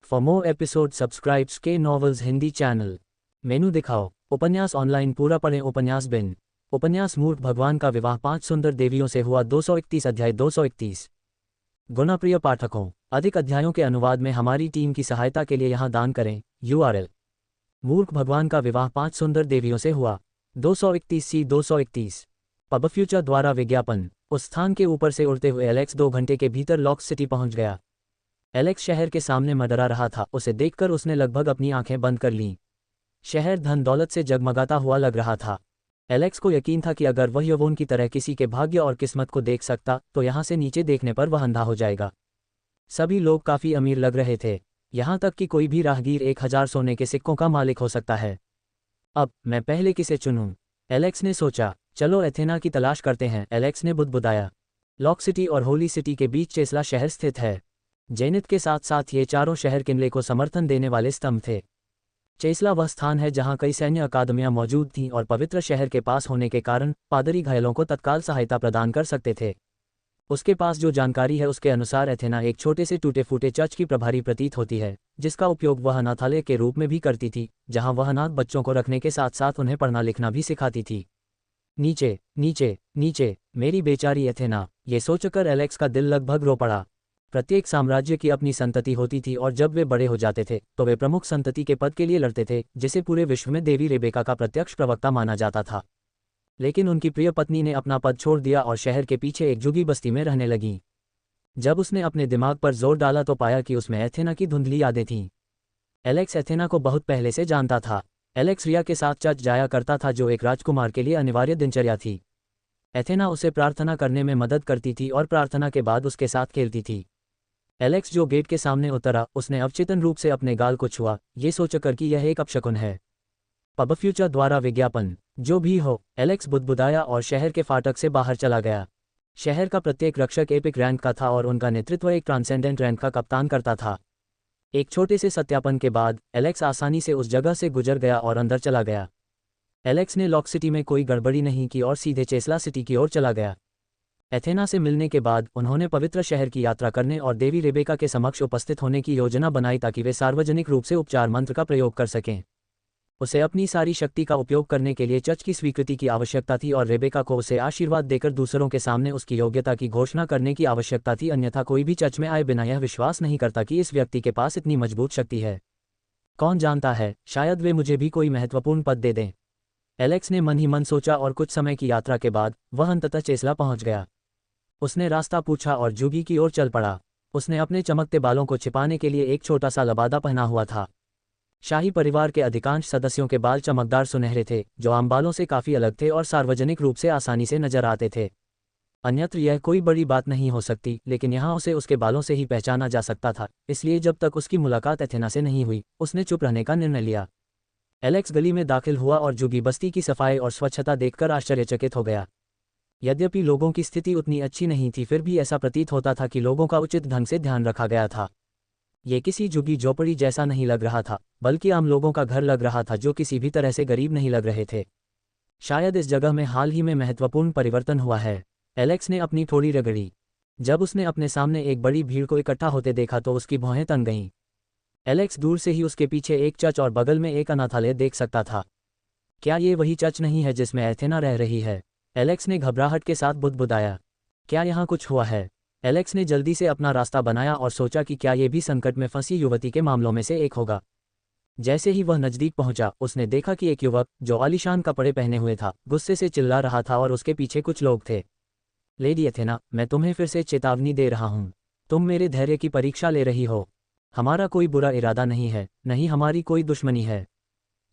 For more episode subscribes के novels Hindi channel. मेनू दिखाओ। उपन्यास ऑनलाइन पूरा पढ़ें। उपन्यास बिन। उपन्यास मूर्ख भगवान का विवाह 5 सुंदर देवियों से हुआ। 231 अध्याय 231। गुणप्रिय पाठकों, अधिक अध्यायों के अनुवाद में हमारी टीम की सहायता के लिए यहाँ दान करें। URL। मूर्ख भगवान का विवाह 5 सुंदर देवियों से हुआ। 231 231। पब फ्यूचर द्वारा विज्ञापन। उस स्थान के ऊपर से उड़ते हुए एलेक्स 2 घंटे के भीतर लॉक सिटी पहुंच गया। एलेक्स शहर के सामने मडरा रहा था। उसे देखकर उसने लगभग अपनी आंखें बंद कर लीं। शहर धन दौलत से जगमगाता हुआ लग रहा था। एलेक्स को यकीन था कि अगर वह यवोन की तरह किसी के भाग्य और किस्मत को देख सकता तो यहाँ से नीचे देखने पर वह अंधा हो जाएगा। सभी लोग काफ़ी अमीर लग रहे थे, यहाँ तक कि कोई भी राहगीर 1000 सोने के सिक्कों का मालिक हो सकता है। अब मैं पहले किसे चुनूं? एलेक्स ने सोचा। चलो एथेना की तलाश करते हैं, एलेक्स ने बुदबुदाया। लॉक सिटी और होली सिटी के बीच चेस्ला शहर स्थित है। जेनिथ के साथ साथ ये चारों शहर किले को समर्थन देने वाले स्तंभ थे। चेस्ला वह स्थान है जहां कई सैन्य अकादमियां मौजूद थीं और पवित्र शहर के पास होने के कारण पादरी घायलों को तत्काल सहायता प्रदान कर सकते थे। उसके पास जो जानकारी है उसके अनुसार एथेना एक छोटे से टूटे फूटे चर्च की प्रभारी प्रतीत होती है, जिसका उपयोग वह अनाथालय के रूप में भी करती थी, जहां वह अनाथ बच्चों को रखने के साथ साथ उन्हें पढ़ना लिखना भी सिखाती थी। नीचे नीचे नीचे, मेरी बेचारी एथेना, ये सोचकर एलेक्स का दिल लगभग रो पड़ा। प्रत्येक साम्राज्य की अपनी संतति होती थी और जब वे बड़े हो जाते थे तो वे प्रमुख संतति के पद के लिए लड़ते थे, जिसे पूरे विश्व में देवी रेबेका का प्रत्यक्ष प्रवक्ता माना जाता था। लेकिन उनकी प्रिय पत्नी ने अपना पद छोड़ दिया और शहर के पीछे एक झुगी बस्ती में रहने लगी। जब उसने अपने दिमाग पर जोर डाला तो पाया कि उसमें एथेना की धुंधली यादें थीं। एलेक्स एथेना को बहुत पहले से जानता था। एलेक्स रिया के साथ चर्च जाया करता था, जो एक राजकुमार के लिए अनिवार्य दिनचर्या थी। एथेना उसे प्रार्थना करने में मदद करती थी और प्रार्थना के बाद उसके साथ खेलती थी। एलेक्स जो गेट के सामने उतरा, उसने अवचेतन रूप से अपने गाल को छुआ, ये सोचकर कि यह एक अपशकुन है। पब फ्यूचर द्वारा विज्ञापन। जो भी हो, एलेक्स बुदबुदाया और शहर के फाटक से बाहर चला गया। शहर का प्रत्येक रक्षक एपिक रैंक का था और उनका नेतृत्व एक ट्रांसेंडेंट रैंक का कप्तान करता था। एक छोटे से सत्यापन के बाद एलेक्स आसानी से उस जगह से गुजर गया और अंदर चला गया। एलेक्स ने लॉक सिटी में कोई गड़बड़ी नहीं की और सीधे चेस्ला सिटी की ओर चला गया। एथेना से मिलने के बाद उन्होंने पवित्र शहर की यात्रा करने और देवी रेबेका के समक्ष उपस्थित होने की योजना बनाई ताकि वे सार्वजनिक रूप से उपचार मंत्र का प्रयोग कर सकें। उसे अपनी सारी शक्ति का उपयोग करने के लिए चर्च की स्वीकृति की आवश्यकता थी और रेबेका को उसे आशीर्वाद देकर दूसरों के सामने उसकी योग्यता की घोषणा करने की आवश्यकता थी, अन्यथा कोई भी चर्च में आए बिना यह विश्वास नहीं करता कि इस व्यक्ति के पास इतनी मजबूत शक्ति है। कौन जानता है, शायद वे मुझे भी कोई महत्वपूर्ण पद दे दें। एलेक्स ने मन ही मन सोचा और कुछ समय की यात्रा के बाद वह अंततः चेस्ला पहुंच गया। उसने रास्ता पूछा और झुगी की ओर चल पड़ा। उसने अपने चमकते बालों को छिपाने के लिए एक छोटा सा लबादा पहना हुआ था। शाही परिवार के अधिकांश सदस्यों के बाल चमकदार सुनहरे थे, जो आम बालों से काफ़ी अलग थे और सार्वजनिक रूप से आसानी से नजर आते थे। अन्यत्र यह कोई बड़ी बात नहीं हो सकती, लेकिन यहाँ उसे उसके बालों से ही पहचाना जा सकता था। इसलिए जब तक उसकी मुलाकात एथेना से नहीं हुई, उसने चुप रहने का निर्णय लिया। एलेक्स गली में दाखिल हुआ और झुगी बस्ती की सफाई और स्वच्छता देखकर आश्चर्यचकित हो गया। यद्यपि लोगों की स्थिति उतनी अच्छी नहीं थी, फिर भी ऐसा प्रतीत होता था कि लोगों का उचित ढंग से ध्यान रखा गया था। ये किसी झुग्गी झोपड़ी जैसा नहीं लग रहा था, बल्कि आम लोगों का घर लग रहा था जो किसी भी तरह से गरीब नहीं लग रहे थे। शायद इस जगह में हाल ही में महत्वपूर्ण परिवर्तन हुआ है। एलेक्स ने अपनी थोड़ी रगड़ी। जब उसने अपने सामने एक बड़ी भीड़ को इकट्ठा होते देखा तो उसकी भौहें तन गईं। एलेक्स दूर से ही उसके पीछे एक चर्च और बगल में एक अनाथालय देख सकता था। क्या ये वही चर्च नहीं है जिसमें एथेना रह रही है? एलेक्स ने घबराहट के साथ बुदबुदाया। क्या यहाँ कुछ हुआ है? एलेक्स ने जल्दी से अपना रास्ता बनाया और सोचा कि क्या ये भी संकट में फंसी युवती के मामलों में से एक होगा। जैसे ही वह नज़दीक पहुंचा, उसने देखा कि एक युवक, जो आलीशान कपड़े पहने हुए था, गुस्से से चिल्ला रहा था और उसके पीछे कुछ लोग थे। लेडी एथेना, मैं तुम्हें फिर से चेतावनी दे रहा हूँ। तुम मेरे धैर्य की परीक्षा ले रही हो। हमारा कोई बुरा इरादा नहीं है, नहीं हमारी कोई दुश्मनी है।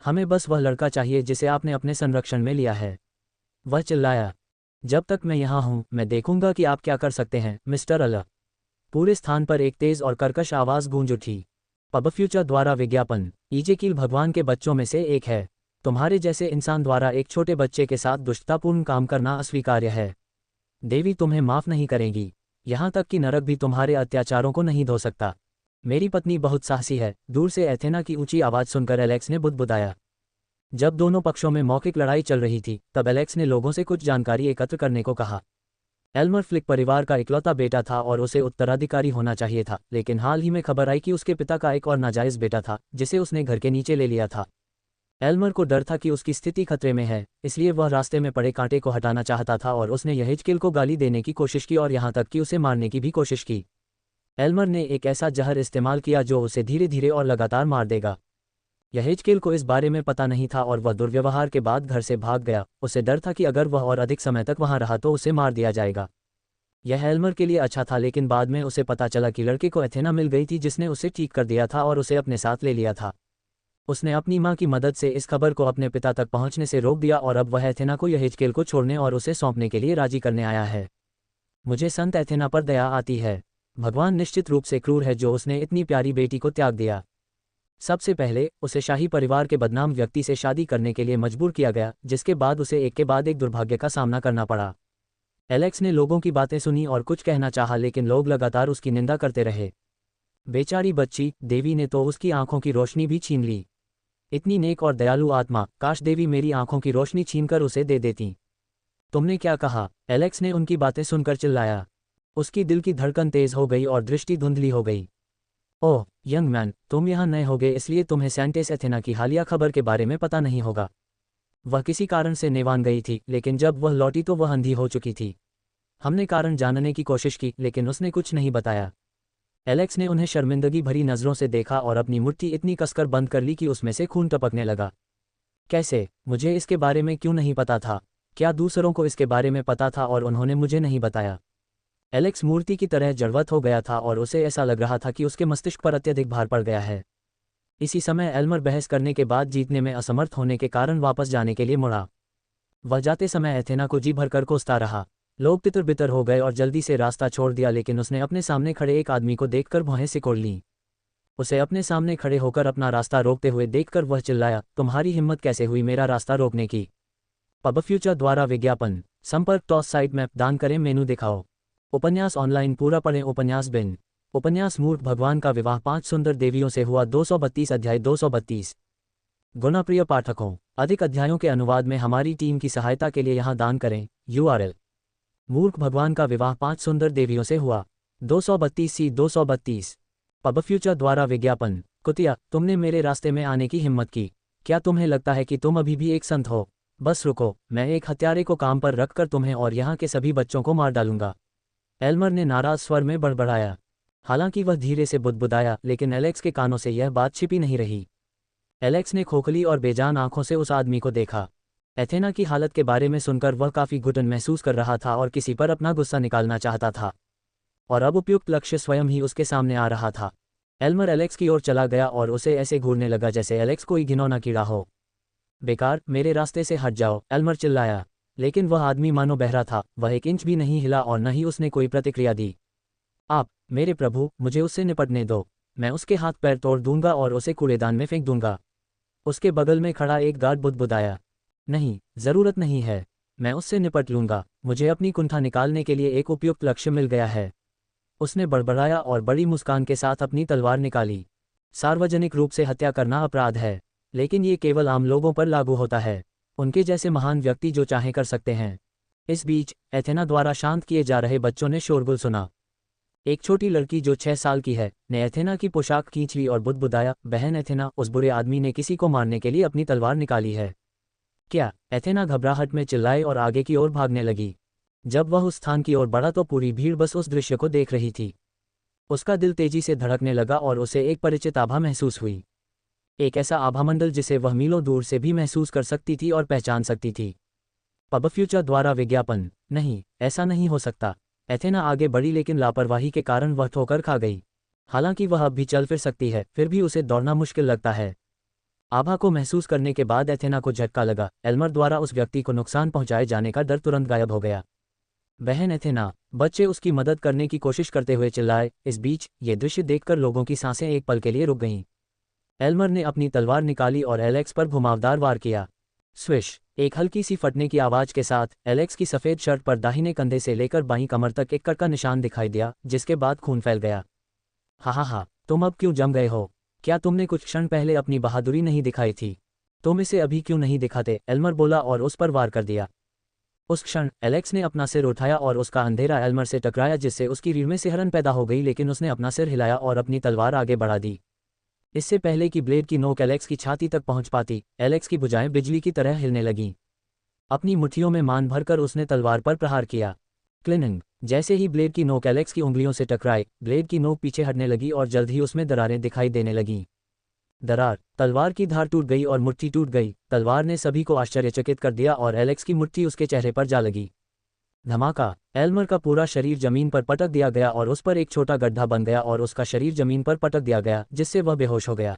हमें बस वह लड़का चाहिए जिसे आपने अपने संरक्षण में लिया है। वह चिल्लाया। जब तक मैं यहाँ हूँ, मैं देखूंगा कि आप क्या कर सकते हैं, मिस्टर अल। पूरे स्थान पर एक तेज और कर्कश आवाज़ गूंज उठी। पब फ्यूचर द्वारा विज्ञापन। इजेकील भगवान के बच्चों में से एक है। तुम्हारे जैसे इंसान द्वारा एक छोटे बच्चे के साथ दुष्टतापूर्ण काम करना अस्वीकार्य है। देवी तुम्हें माफ़ नहीं करेगी। यहाँ तक कि नरक भी तुम्हारे अत्याचारों को नहीं धो सकता। मेरी पत्नी बहुत साहसी है। दूर से एथेना की ऊंची आवाज़ सुनकर एलेक्स ने बुदबुदाया। जब दोनों पक्षों में मौखिक लड़ाई चल रही थी, तब एलेक्स ने लोगों से कुछ जानकारी एकत्र करने को कहा। एल्मर फ्लिक परिवार का इकलौता बेटा था और उसे उत्तराधिकारी होना चाहिए था, लेकिन हाल ही में खबर आई कि उसके पिता का एक और नाजायज़ बेटा था जिसे उसने घर के नीचे ले लिया था। एल्मर को डर था कि उसकी स्थिति खतरे में है, इसलिए वह रास्ते में पड़े कांटे को हटाना चाहता था और उसने यहेजकेल को गाली देने की कोशिश की और यहाँ तक कि उसे मारने की भी कोशिश की। एल्मर ने एक ऐसा जहर इस्तेमाल किया जो उसे धीरे धीरे और लगातार मार देगा। यहेजकेल को इस बारे में पता नहीं था और वह दुर्व्यवहार के बाद घर से भाग गया। उसे डर था कि अगर वह और अधिक समय तक वहां रहा तो उसे मार दिया जाएगा। यह एल्मर के लिए अच्छा था, लेकिन बाद में उसे पता चला कि लड़के को एथेना मिल गई थी जिसने उसे ठीक कर दिया था और उसे अपने साथ ले लिया था। उसने अपनी मां की मदद से इस खबर को अपने पिता तक पहुंचने से रोक दिया और अब वह एथेना को यहेजकेल को छोड़ने और उसे सौंपने के लिए राजी करने आया है। मुझे संत एथेना पर दया आती है। भगवान निश्चित रूप से क्रूर है जो उसने इतनी प्यारी बेटी को त्याग दिया। सबसे पहले उसे शाही परिवार के बदनाम व्यक्ति से शादी करने के लिए मजबूर किया गया, जिसके बाद उसे एक के बाद एक दुर्भाग्य का सामना करना पड़ा। एलेक्स ने लोगों की बातें सुनी और कुछ कहना चाहा, लेकिन लोग लगातार उसकी निंदा करते रहे। बेचारी बच्ची देवी ने तो उसकी आंखों की रोशनी भी छीन ली। इतनी नेक और दयालु आत्मा, काश देवी मेरी आंखों की रोशनी छीनकर उसे दे देती। तुमने क्या कहा? एलेक्स ने उनकी बातें सुनकर चिल्लाया। उसकी दिल की धड़कन तेज हो गई और दृष्टि धुंधली हो गई। ओह यंग मैन, तुम यहाँ नए होगे इसलिए तुम्हें सेंटेस एथेना की हालिया खबर के बारे में पता नहीं होगा। वह किसी कारण से नेवान गई थी, लेकिन जब वह लौटी तो वह अंधी हो चुकी थी। हमने कारण जानने की कोशिश की, लेकिन उसने कुछ नहीं बताया। एलेक्स ने उन्हें शर्मिंदगी भरी नज़रों से देखा और अपनी मुट्ठी इतनी कसकर बंद कर ली कि उसमें से खून टपकने लगा। कैसे? मुझे इसके बारे में क्यों नहीं पता था? क्या दूसरों को इसके बारे में पता था और उन्होंने मुझे नहीं बताया? एलेक्स मूर्ति की तरह जड़वत हो गया था और उसे ऐसा लग रहा था कि उसके मस्तिष्क पर अत्यधिक भार पड़ गया है। इसी समय एल्मर बहस करने के बाद जीतने में असमर्थ होने के कारण वापस जाने के लिए मुड़ा। वह जाते समय एथेना को जी भरकर कोसता रहा। लोग तितर बितर हो गए और जल्दी से रास्ता छोड़ दिया, लेकिन उसने अपने सामने खड़े एक आदमी को देखकर भौहें सिकोड़ लीं। उसे अपने सामने खड़े होकर अपना रास्ता रोकते हुए देखकर वह चिल्लाया, तुम्हारी हिम्मत कैसे हुई मेरा रास्ता रोकने की? पब फ्यूचर द्वारा विज्ञापन। संपर्क टॉस साइट मैप दान करें, मेनू दिखाओ। उपन्यास ऑनलाइन पूरा पढ़ें। उपन्यास बिन। उपन्यास मूर्ख भगवान का विवाह 5 सुंदर देवियों से हुआ 232 अध्याय 232। गुणप्रिय पाठकों, अधिक अध्यायों के अनुवाद में हमारी टीम की सहायता के लिए यहाँ दान करें। URL। मूर्ख भगवान का विवाह 5 सुंदर देवियों से हुआ 232 232। पब फ्यूचर द्वारा विज्ञापन। कुतिया, तुमने मेरे रास्ते में आने की हिम्मत की। क्या तुम्हें लगता है कि तुम अभी भी एक संत हो? बस रुको, मैं एक हत्यारे को काम पर रखकर तुम्हें और यहाँ के सभी बच्चों को मार डालूंगा। एल्मर ने नाराज स्वर में बड़बड़ाया। हालांकि वह धीरे से बुदबुदाया, लेकिन एलेक्स के कानों से यह बात छिपी नहीं रही। एलेक्स ने खोखली और बेजान आंखों से उस आदमी को देखा। एथेना की हालत के बारे में सुनकर वह काफी घुटन महसूस कर रहा था और किसी पर अपना गुस्सा निकालना चाहता था, और अब उपयुक्त लक्ष्य स्वयं ही उसके सामने आ रहा था। एल्मर एलेक्स की ओर चला गया और उसे ऐसे घूरने लगा जैसे एलेक्स कोई घिनौना कीड़ा हो। बेकार, मेरे रास्ते से हट जाओ, एल्मर चिल्लाया। लेकिन वह आदमी मानो बहरा था, वह एक इंच भी नहीं हिला और न ही उसने कोई प्रतिक्रिया दी। आप, मेरे प्रभु, मुझे उससे निपटने दो। मैं उसके हाथ पैर तोड़ दूंगा और उसे कूड़ेदान में फेंक दूंगा। उसके बगल में खड़ा एक गार्ड बुदबुदाया। नहीं, जरूरत नहीं है, मैं उससे निपट लूंगा। मुझे अपनी कुंठा निकालने के लिए एक उपयुक्त लक्ष्य मिल गया है। उसने बड़बड़ाया और बड़ी मुस्कान के साथ अपनी तलवार निकाली। सार्वजनिक रूप से हत्या करना अपराध है, लेकिन ये केवल आम लोगों पर लागू होता है, उनके जैसे महान व्यक्ति जो चाहे कर सकते हैं। इस बीच एथेना द्वारा शांत किए जा रहे बच्चों ने शोरगुल सुना। एक छोटी लड़की जो 6 साल की है ने एथेना की पोशाक खींच ली और बुदबुदाया, बहन एथेना, उस बुरे आदमी ने किसी को मारने के लिए अपनी तलवार निकाली है। क्या? एथेना घबराहट में चिल्लाई और आगे की ओर भागने लगी। जब वह उस स्थान की ओर बढ़ा तो पूरी भीड़ बस उस दृश्य को देख रही थी। उसका दिल तेजी से धड़कने लगा और उसे एक परिचित आभा महसूस हुई। एक ऐसा आभामंडल जिसे वह मीलों दूर से भी महसूस कर सकती थी और पहचान सकती थी। पब फ्यूचर द्वारा विज्ञापन। नहीं, ऐसा नहीं हो सकता। एथेना आगे बढ़ी, लेकिन लापरवाही के कारण वह ठोकर खा गई। हालांकि वह अब भी चल फिर सकती है, फिर भी उसे दौड़ना मुश्किल लगता है। आभा को महसूस करने के बाद एथेना को झटका लगा। एल्मर द्वारा उस व्यक्ति को नुकसान पहुंचाए जाने का डर तुरंत गायब हो गया। बहन एथेना! बच्चे उसकी मदद करने की कोशिश करते हुए चिल्लाए। इस बीच ये दृश्य देखकर लोगों की सांसें एक पल के लिए रुक गईं। एल्मर ने अपनी तलवार निकाली और एलेक्स पर घुमावदार वार किया। स्विश! एक हल्की सी फटने की आवाज के साथ एलेक्स की सफेद शर्ट पर दाहिने कंधे से लेकर बाईं कमर तक एक कट का निशान दिखाई दिया, जिसके बाद खून फैल गया। हा, तुम अब क्यों जम गए हो? क्या तुमने कुछ क्षण पहले अपनी बहादुरी नहीं दिखाई थी? तुम इसे अभी क्यों नहीं दिखाते? एल्मर बोला और उस पर वार कर दिया। उस क्षण एलेक्स ने अपना सिर उठाया और उसका अंधेरा एल्मर से टकराया, जिससे उसकी रीढ़ में सिहरन पैदा हो गई, लेकिन उसने अपना सिर हिलाया और अपनी तलवार आगे बढ़ा दी। इससे पहले कि ब्लेड की नोक एलेक्स की छाती तक पहुंच पाती, एलेक्स की भुजाएं बिजली की तरह हिलने लगीं। अपनी मुट्ठियों में मान भरकर उसने तलवार पर प्रहार किया। क्लिनिंग। जैसे ही ब्लेड की नोक एलेक्स की उंगलियों से टकराई, ब्लेड की नोक पीछे हटने लगी और जल्द ही उसमें दरारें दिखाई देने लगीं। दरार, तलवार की धार टूट गई और मुट्ठी टूट गई। तलवार ने सभी को आश्चर्यचकित कर दिया और एलेक्स की मुट्ठी उसके चेहरे पर जा लगी। धमाका। एल्मर का पूरा शरीर जमीन पर पटक दिया गया और उस पर एक छोटा गड्ढा बन गया और उसका शरीर जमीन पर पटक दिया गया, जिससे वह बेहोश हो गया।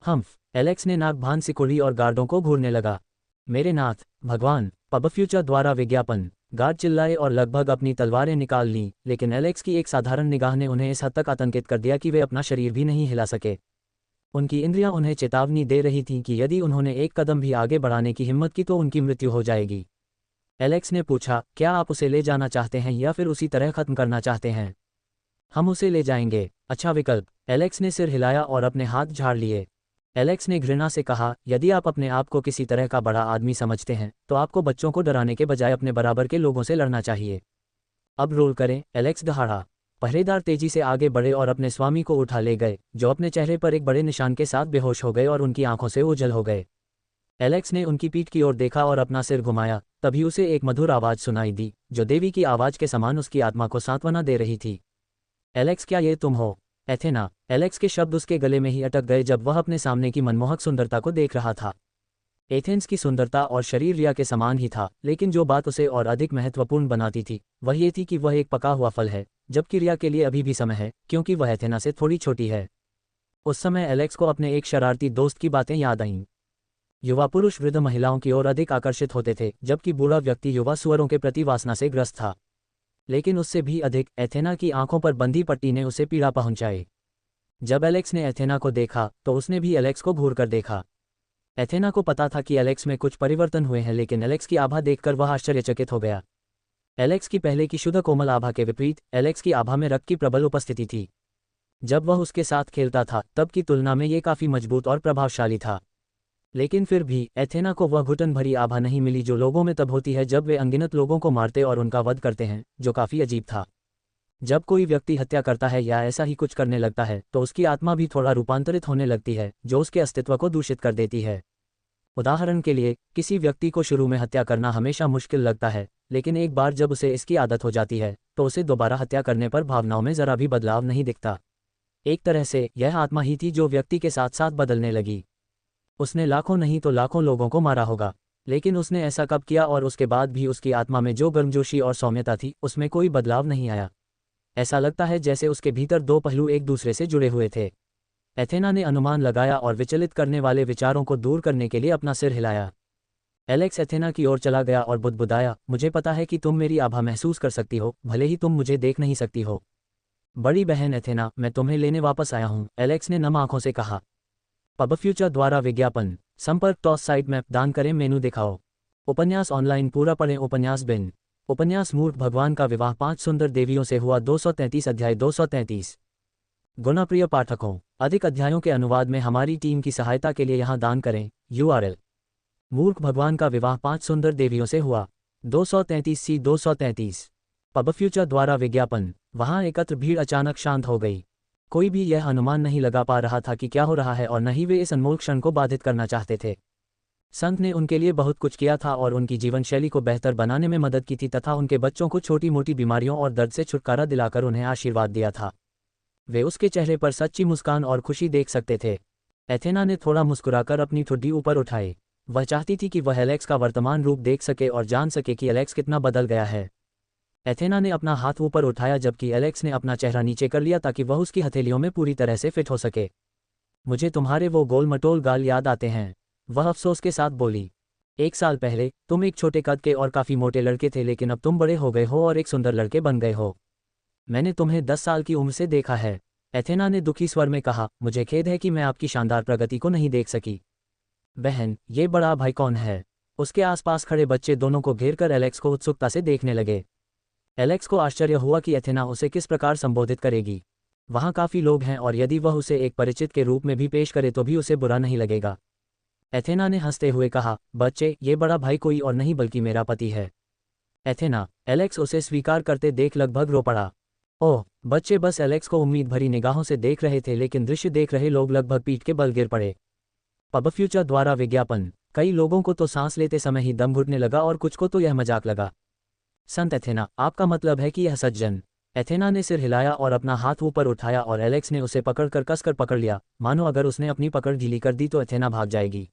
हम्फ। एलेक्स ने नाक भान सिकुड़ी और गार्डों को घूरने लगा। मेरे नाथ भगवान। पबफ्यूचर द्वारा विज्ञापन। गार्ड चिल्लाए और लगभग अपनी तलवारें निकाल लीं, लेकिन एलेक्स की एक साधारण निगाह ने उन्हें इस हद तक आतंकित कर दिया कि वे अपना शरीर भी नहीं हिला सके। उनकी इंद्रियां उन्हें चेतावनी दे रही थीं कि यदि उन्होंने एक कदम भी आगे बढ़ाने की हिम्मत की तो उनकी मृत्यु हो जाएगी। एलेक्स ने पूछा, क्या आप उसे ले जाना चाहते हैं या फिर उसी तरह खत्म करना चाहते हैं? हम उसे ले जाएंगे। अच्छा विकल्प। एलेक्स ने सिर हिलाया और अपने हाथ झाड़ लिए। एलेक्स ने घृणा से कहा, यदि आप अपने आप को किसी तरह का बड़ा आदमी समझते हैं तो आपको बच्चों को डराने के बजाय अपने बराबर के लोगों से लड़ना चाहिए। अब रोल करें। एलेक्स दहाड़ा। पहरेदार तेजी से आगे बढ़े और अपने स्वामी को उठा ले गए, जो अपने चेहरे पर एक बड़े निशान के साथ बेहोश हो गए और उनकी आंखों से ओझल हो गए। एलेक्स ने उनकी पीठ की ओर देखा और अपना सिर घुमाया। तभी उसे एक मधुर आवाज़ सुनाई दी, जो देवी की आवाज़ के समान उसकी आत्मा को सांत्वना दे रही थी। एलेक्स, क्या ये तुम हो? एथेना। एलेक्स के शब्द उसके गले में ही अटक गए जब वह अपने सामने की मनमोहक सुंदरता को देख रहा था। एथेंस की सुंदरता और शरीर रिया के समान ही था, लेकिन जो बात उसे और अधिक महत्वपूर्ण बनाती थी वह ये थी कि वह एक पका हुआ फल है, जबकि रिया के लिए अभी भी समय है, क्योंकि वह एथेना से थोड़ी छोटी है। उस समय एलेक्स को अपने एक शरारती दोस्त की बातें याद आईं। युवा पुरुष वृद्ध महिलाओं की ओर अधिक आकर्षित होते थे, जबकि बूढ़ा व्यक्ति युवा सुअरों के प्रति वासना से ग्रस्त था। लेकिन उससे भी अधिक एथेना की आंखों पर बंधी पट्टी ने उसे पीड़ा पहुंचाई। जब एलेक्स ने एथेना को देखा तो उसने भी एलेक्स को घूर कर देखा। एथेना को पता था कि एलेक्स में कुछ परिवर्तन हुए हैं, लेकिन एलेक्स की आभा देखकर वह आश्चर्यचकित हो गया। एलेक्स की पहले की शुद्ध कोमल आभा के विपरीत एलेक्स की आभा में रक्त की प्रबल उपस्थिति थी। जब वह उसके साथ खेलता था तब की तुलना में ये काफ़ी मजबूत और प्रभावशाली था। लेकिन फिर भी एथेना को वह घुटन भरी आभा नहीं मिली जो लोगों में तब होती है जब वे अनगिनत लोगों को मारते और उनका वध करते हैं, जो काफ़ी अजीब था। जब कोई व्यक्ति हत्या करता है या ऐसा ही कुछ करने लगता है तो उसकी आत्मा भी थोड़ा रूपांतरित होने लगती है, जो उसके अस्तित्व को दूषित कर देती है। उदाहरण के लिए, किसी व्यक्ति को शुरू में हत्या करना हमेशा मुश्किल लगता है, लेकिन एक बार जब उसे इसकी आदत हो जाती है तो उसे दोबारा हत्या करने पर भावनाओं में ज़रा भी बदलाव नहीं दिखता। एक तरह से यह आत्मा ही थी जो व्यक्ति के साथ साथ बदलने लगी। उसने लाखों नहीं तो लाखों लोगों को मारा होगा, लेकिन उसने ऐसा कब किया और उसके बाद भी उसकी आत्मा में जो गर्मजोशी और सौम्यता थी उसमें कोई बदलाव नहीं आया। ऐसा लगता है जैसे उसके भीतर दो पहलू एक दूसरे से जुड़े हुए थे। एथेना ने अनुमान लगाया और विचलित करने वाले विचारों को दूर करने के लिए अपना सिर हिलाया। एलेक्स एथेना की ओर चला गया और बुदबुदाया, मुझे पता है कि तुम मेरी आभा महसूस कर सकती हो, भले ही तुम मुझे देख नहीं सकती हो। बड़ी बहन एथेना, मैं तुम्हें लेने वापस आया हूँ, एलेक्स ने नम आंखों से कहा। पबफ्यूचर द्वारा विज्ञापन। संपर्क टॉस साइट मैप दान करें, मेनू दिखाओ। उपन्यास ऑनलाइन पूरा पढ़ें। उपन्यास बिन। उपन्यास मूर्ख भगवान का विवाह 5 सुंदर देवियों से हुआ 233 अध्याय 233। गुणाप्रिय पाठकों, अधिक अध्यायों के अनुवाद में हमारी टीम की सहायता के लिए यहाँ दान करें। URL। मूर्ख भगवान का विवाह 5 सुंदर देवियों से हुआ 233 C 233। पबफ्यूचर द्वारा विज्ञापन। वहाँ एकत्र भीड़ अचानक शांत हो गई। कोई भी यह अनुमान नहीं लगा पा रहा था कि क्या हो रहा है और न ही वे इस अनमोल क्षण को बाधित करना चाहते थे। संत ने उनके लिए बहुत कुछ किया था और उनकी जीवन शैली को बेहतर बनाने में मदद की थी तथा उनके बच्चों को छोटी मोटी बीमारियों और दर्द से छुटकारा दिलाकर उन्हें आशीर्वाद दिया था। वे उसके चेहरे पर सच्ची मुस्कान और खुशी देख सकते थे। एथेना ने थोड़ा मुस्कुराकर अपनी ठुड्डी ऊपर उठाई। वह चाहती थी कि वह एलेक्स का वर्तमान रूप देख सके और जान सके कि एलेक्स कितना बदल गया है। एथेना ने अपना हाथ ऊपर उठाया जबकि एलेक्स ने अपना चेहरा नीचे कर लिया ताकि वह उसकी हथेलियों में पूरी तरह से फिट हो सके। मुझे तुम्हारे वो गोल मटोल गाल याद आते हैं, वह अफसोस के साथ बोली। 1 साल पहले तुम एक छोटे कद के और काफ़ी मोटे लड़के थे, लेकिन अब तुम बड़े हो गए हो और एक सुंदर लड़के बन गए हो। मैंने तुम्हें 10 साल की उम्र से देखा है। एथेना ने दुखी स्वर में कहा, मुझे खेद है कि मैं आपकी शानदार प्रगति को नहीं देख सकी। बहन, ये बड़ा भाई कौन है? उसके आसपास खड़े बच्चे दोनों को घेर कर एलेक्स को उत्सुकता से देखने लगे। एलेक्स को आश्चर्य हुआ कि एथेना उसे किस प्रकार संबोधित करेगी। वहाँ काफ़ी लोग हैं और यदि वह उसे एक परिचित के रूप में भी पेश करे तो भी उसे बुरा नहीं लगेगा। एथेना ने हंसते हुए कहा, बच्चे, ये बड़ा भाई कोई और नहीं बल्कि मेरा पति है। एथेना, एलेक्स उसे स्वीकार करते देख लगभग रो पड़ा। ओह, बच्चे बस एलेक्स को उम्मीद भरी निगाहों से देख रहे थे, लेकिन दृश्य देख रहे लोग लगभग पीठ के बल गिर पड़े। पब फ्यूचर द्वारा विज्ञापन। कई लोगों को तो सांस लेते समय ही दम घुटने लगा और कुछ को तो यह मजाक लगा। संत एथेना, आपका मतलब है कि यह सज्जन? एथेना ने सिर हिलाया और अपना हाथ ऊपर उठाया और एलेक्स ने उसे पकड़कर कसकर पकड़ लिया, मानो अगर उसने अपनी पकड़ ढीली कर दी तो एथेना भाग जाएगी।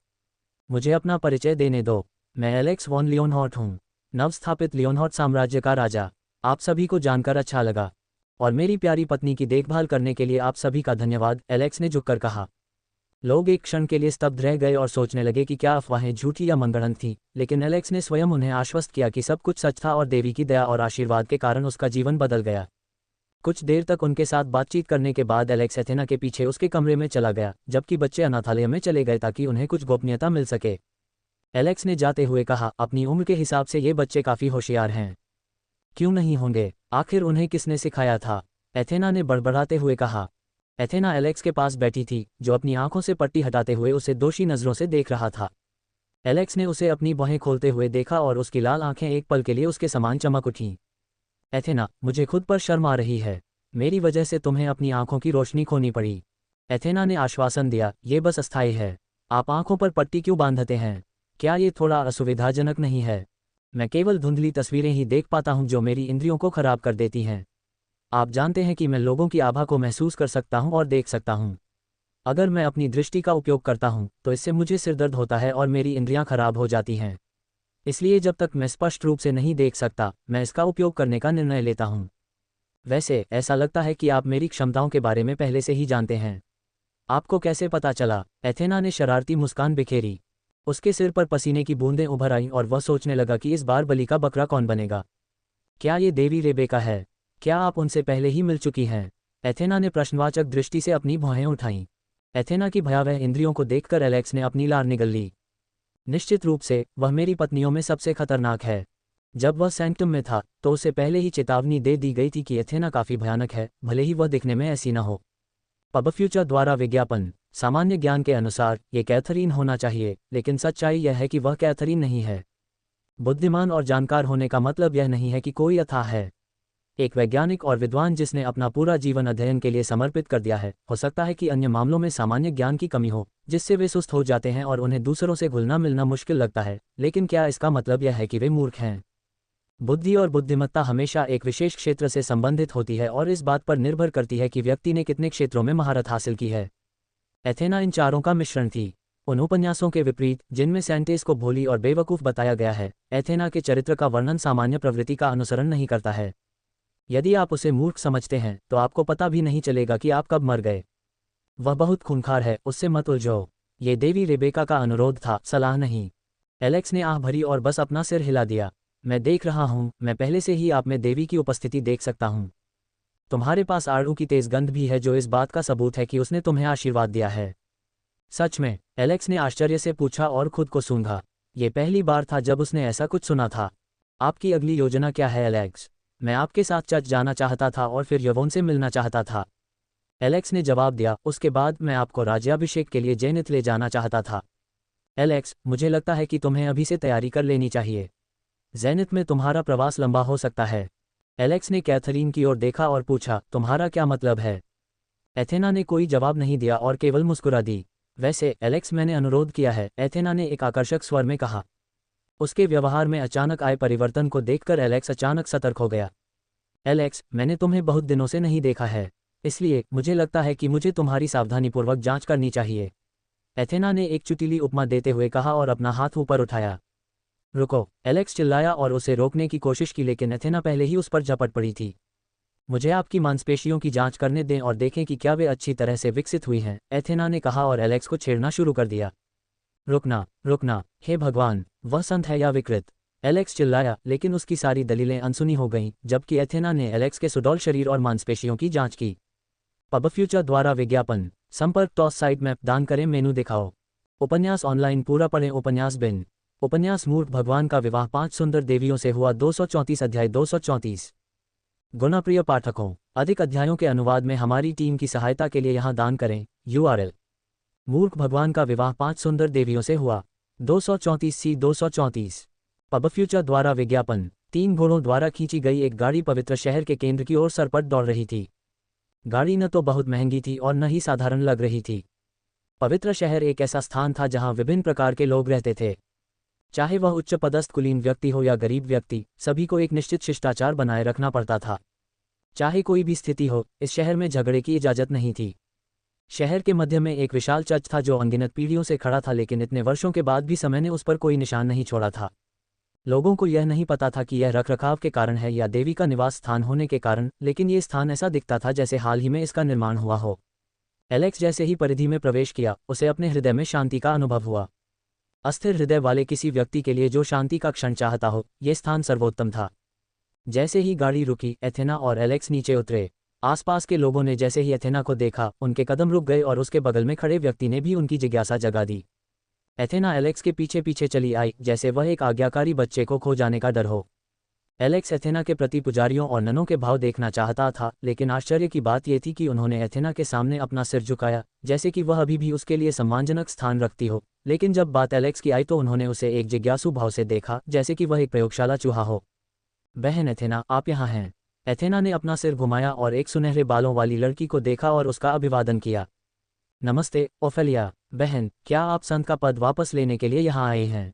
मुझे अपना परिचय देने दो। मैं एलेक्स वॉन लियोनहॉर्ट हूँ, नवस्थापित लियोनहॉर्ट साम्राज्य का राजा। आप सभी को जानकर अच्छा लगा, और मेरी प्यारी पत्नी की देखभाल करने के लिए आप सभी का धन्यवाद, एलेक्स ने झुककर कहा। लोग एक क्षण के लिए स्तब्ध रह गए और सोचने लगे कि क्या अफवाहें झूठी या मनगढ़ंत थीं, लेकिन एलेक्स ने स्वयं उन्हें आश्वस्त किया कि सब कुछ सच था और देवी की दया और आशीर्वाद के कारण उसका जीवन बदल गया। कुछ देर तक उनके साथ बातचीत करने के बाद एलेक्स एथेना के पीछे उसके कमरे में चला गया, जबकि बच्चे अनाथालय में चले गए ताकि उन्हें कुछ गोपनीयता मिल सके। एलेक्स ने जाते हुए कहा, अपनी उम्र के हिसाब से ये बच्चे काफ़ी होशियार हैं। क्यों नहीं होंगे? आखिर उन्हें किसने सिखाया था? एथेना ने बड़बड़ाते हुए कहा। एथेना एलेक्स के पास बैठी थी, जो अपनी आंखों से पट्टी हटाते हुए उसे दोषी नज़रों से देख रहा था। एलेक्स ने उसे अपनी बाहें खोलते हुए देखा और उसकी लाल आंखें एक पल के लिए उसके समान चमक उठीं। एथेना, मुझे खुद पर शर्म आ रही है। मेरी वजह से तुम्हें अपनी आंखों की रोशनी खोनी पड़ी। एथेना ने आश्वासन दिया, ये बस अस्थायी है। आप आंखों पर पट्टी क्यों बांधते हैं? क्या ये थोड़ा असुविधाजनक नहीं है? मैं केवल धुंधली तस्वीरें ही देख पाता हूँ जो मेरी इंद्रियों को खराब कर देती हैं। आप जानते हैं कि मैं लोगों की आभा को महसूस कर सकता हूँ और देख सकता हूँ। अगर मैं अपनी दृष्टि का उपयोग करता हूँ तो इससे मुझे सिरदर्द होता है और मेरी इंद्रियां खराब हो जाती हैं। इसलिए जब तक मैं स्पष्ट रूप से नहीं देख सकता, मैं इसका उपयोग करने का निर्णय लेता हूँ। वैसे ऐसा लगता है कि आप मेरी क्षमताओं के बारे में पहले से ही जानते हैं। आपको कैसे पता चला? एथेना ने शरारती मुस्कान बिखेरी। उसके सिर पर पसीने की बूंदें उभर आईं और वह सोचने लगा कि इस बार बलि का बकरा कौन बनेगा। क्या ये देवी रेबेका है? क्या आप उनसे पहले ही मिल चुकी हैं? एथेना ने प्रश्नवाचक दृष्टि से अपनी भौहें उठाईं। एथेना की भयावह इंद्रियों को देखकर एलेक्स ने अपनी लार निगल ली। निश्चित रूप से वह मेरी पत्नियों में सबसे खतरनाक है। जब वह सैंक्टम में था तो उसे पहले ही चेतावनी दे दी गई थी कि एथेना काफ़ी भयानक है, भले ही वह दिखने में ऐसी न हो। पब फ्यूचर द्वारा विज्ञापन। सामान्य ज्ञान के अनुसार ये कैथरीन होना चाहिए, लेकिन सच्चाई यह है कि वह कैथरीन नहीं है। बुद्धिमान और जानकार होने का मतलब यह नहीं है कि कोई अथाह है। एक वैज्ञानिक और विद्वान जिसने अपना पूरा जीवन अध्ययन के लिए समर्पित कर दिया है, हो सकता है कि अन्य मामलों में सामान्य ज्ञान की कमी हो, जिससे वे सुस्त हो जाते हैं और उन्हें दूसरों से घुलना मिलना मुश्किल लगता है, लेकिन क्या इसका मतलब यह है कि वे मूर्ख हैं? बुद्धि और बुद्धिमत्ता हमेशा एक विशेष क्षेत्र से संबंधित होती है और इस बात पर निर्भर करती है कि व्यक्ति ने कितने क्षेत्रों में महारत हासिल की है। एथेना इन चारों का मिश्रण थी। उन उपन्यासों के विपरीत जिनमें सेंटेस को भोली और बेवकूफ़ बताया गया है, एथेना के चरित्र का वर्णन सामान्य प्रवृत्ति का अनुसरण नहीं करता है। यदि आप उसे मूर्ख समझते हैं तो आपको पता भी नहीं चलेगा कि आप कब मर गए। वह बहुत खूंखार है, उससे मत उलझो। ये देवी रेबेका का अनुरोध था, सलाह नहीं। एलेक्स ने आह भरी और बस अपना सिर हिला दिया। मैं देख रहा हूँ, मैं पहले से ही आप में देवी की उपस्थिति देख सकता हूँ। तुम्हारे पास आड़ू की तेज गंध भी है, जो इस बात का सबूत है कि उसने तुम्हें आशीर्वाद दिया है। सच में? एलेक्स ने आश्चर्य से पूछा और खुद को सूंघा। ये पहली बार था जब उसने ऐसा कुछ सुना था। आपकी अगली योजना क्या है एलेक्स? मैं आपके साथ चर्च जाना चाहता था और फिर यवोन से मिलना चाहता था। एलेक्स ने जवाब दिया, उसके बाद मैं आपको राज्याभिषेक के लिए जेनिथ ले जाना चाहता था। एलेक्स, मुझे लगता है कि तुम्हें अभी से तैयारी कर लेनी चाहिए। जेनिथ में तुम्हारा प्रवास लंबा हो सकता है। एलेक्स ने कैथरीन की ओर देखा और पूछा, तुम्हारा क्या मतलब है? एथेना ने कोई जवाब नहीं दिया और केवल मुस्कुरा दी। वैसे एलेक्स, मैंने अनुरोध किया है, एथेना ने एक आकर्षक स्वर में कहा। उसके व्यवहार में अचानक आए परिवर्तन को देखकर एलेक्स अचानक सतर्क हो गया। एलेक्स, मैंने तुम्हें बहुत दिनों से नहीं देखा है, इसलिए मुझे लगता है कि मुझे तुम्हारी सावधानीपूर्वक जांच करनी चाहिए। एथेना ने एक चुटीली उपमा देते हुए कहा और अपना हाथ ऊपर उठाया। रुको! एलेक्स चिल्लाया और उसे रोकने की कोशिश की, लेकिन एथेना पहले ही उस पर झपट पड़ी थी। मुझे आपकी मांसपेशियों की जांच करने दें और देखें कि क्या वे अच्छी तरह से विकसित हुई हैं, एथेना ने कहा और एलेक्स को छेड़ना शुरू कर दिया। रुकना, रुकना, हे भगवान, वह संत है या विकृत? एलेक्स चिल्लाया, लेकिन उसकी सारी दलीलें अनसुनी हो गईं, जबकि एथेना ने एलेक्स के सुडौल शरीर और मांसपेशियों की जांच की। पब फ्यूचर द्वारा विज्ञापन। संपर्क टॉस साइट मैप दान करें, मेनू दिखाओ। उपन्यास ऑनलाइन पूरा पढ़ें। उपन्यास बिन। उपन्यास मूर्ख भगवान का विवाह 5 सुंदर देवियों से हुआ 234 अध्याय 234। गुणाप्रिय पाठकों, अधिक अध्यायों के अनुवाद में हमारी टीम की सहायता के लिए यहाँ दान करें। URL: मूर्ख भगवान का विवाह 5 सुंदर देवियों से हुआ 234 C 234। पब फ्यूचर द्वारा विज्ञापन। 3 घोड़ों द्वारा खींची गई एक गाड़ी पवित्र शहर के केंद्र की ओर सरपट दौड़ रही थी। गाड़ी न तो बहुत महंगी थी और न ही साधारण लग रही थी। पवित्र शहर एक ऐसा स्थान था जहां विभिन्न प्रकार के लोग रहते थे। चाहे वह उच्च पदस्थ कुलीन व्यक्ति हो या गरीब व्यक्ति, सभी को एक निश्चित शिष्टाचार बनाए रखना पड़ता था। चाहे कोई भी स्थिति हो, इस शहर में झगड़े की इजाज़त नहीं थी। शहर के मध्य में एक विशाल चर्च था जो अनगिनत पीढ़ियों से खड़ा था, लेकिन इतने वर्षों के बाद भी समय ने उस पर कोई निशान नहीं छोड़ा था। लोगों को यह नहीं पता था कि यह रखरखाव के कारण है या देवी का निवास स्थान होने के कारण, लेकिन ये स्थान ऐसा दिखता था जैसे हाल ही में इसका निर्माण हुआ हो। एलेक्स जैसे ही परिधि में प्रवेश किया, उसे अपने हृदय में शांति का अनुभव हुआ। अस्थिर हृदय वाले किसी व्यक्ति के लिए जो शांति का क्षण चाहता हो, यह स्थान सर्वोत्तम था। जैसे ही गाड़ी रुकी, एथेना और एलेक्स नीचे उतरे। आसपास के लोगों ने जैसे ही एथेना को देखा, उनके कदम रुक गए और उसके बगल में खड़े व्यक्ति ने भी उनकी जिज्ञासा जगा दी। एथेना एलेक्स के पीछे पीछे चली आई, जैसे वह एक आज्ञाकारी बच्चे को खो जाने का डर हो। एलेक्स एथेना के प्रति पुजारियों और ननों के भाव देखना चाहता था, लेकिन आश्चर्य की बात यह थी कि उन्होंने एथेना के सामने अपना सिर झुकाया, जैसे कि वह अभी भी उसके लिए सम्मानजनक स्थान रखती हो। लेकिन जब बात एलेक्स की आई तो उन्होंने उसे एक जिज्ञासु भाव से देखा, जैसे कि वह एक प्रयोगशाला चूहा हो। बहन एथेना, आप यहाँ हैं। एथेना ने अपना सिर घुमाया और एक सुनहरे बालों वाली लड़की को देखा और उसका अभिवादन किया। नमस्ते ओफेलिया बहन, क्या आप संत का पद वापस लेने के लिए यहाँ आए हैं?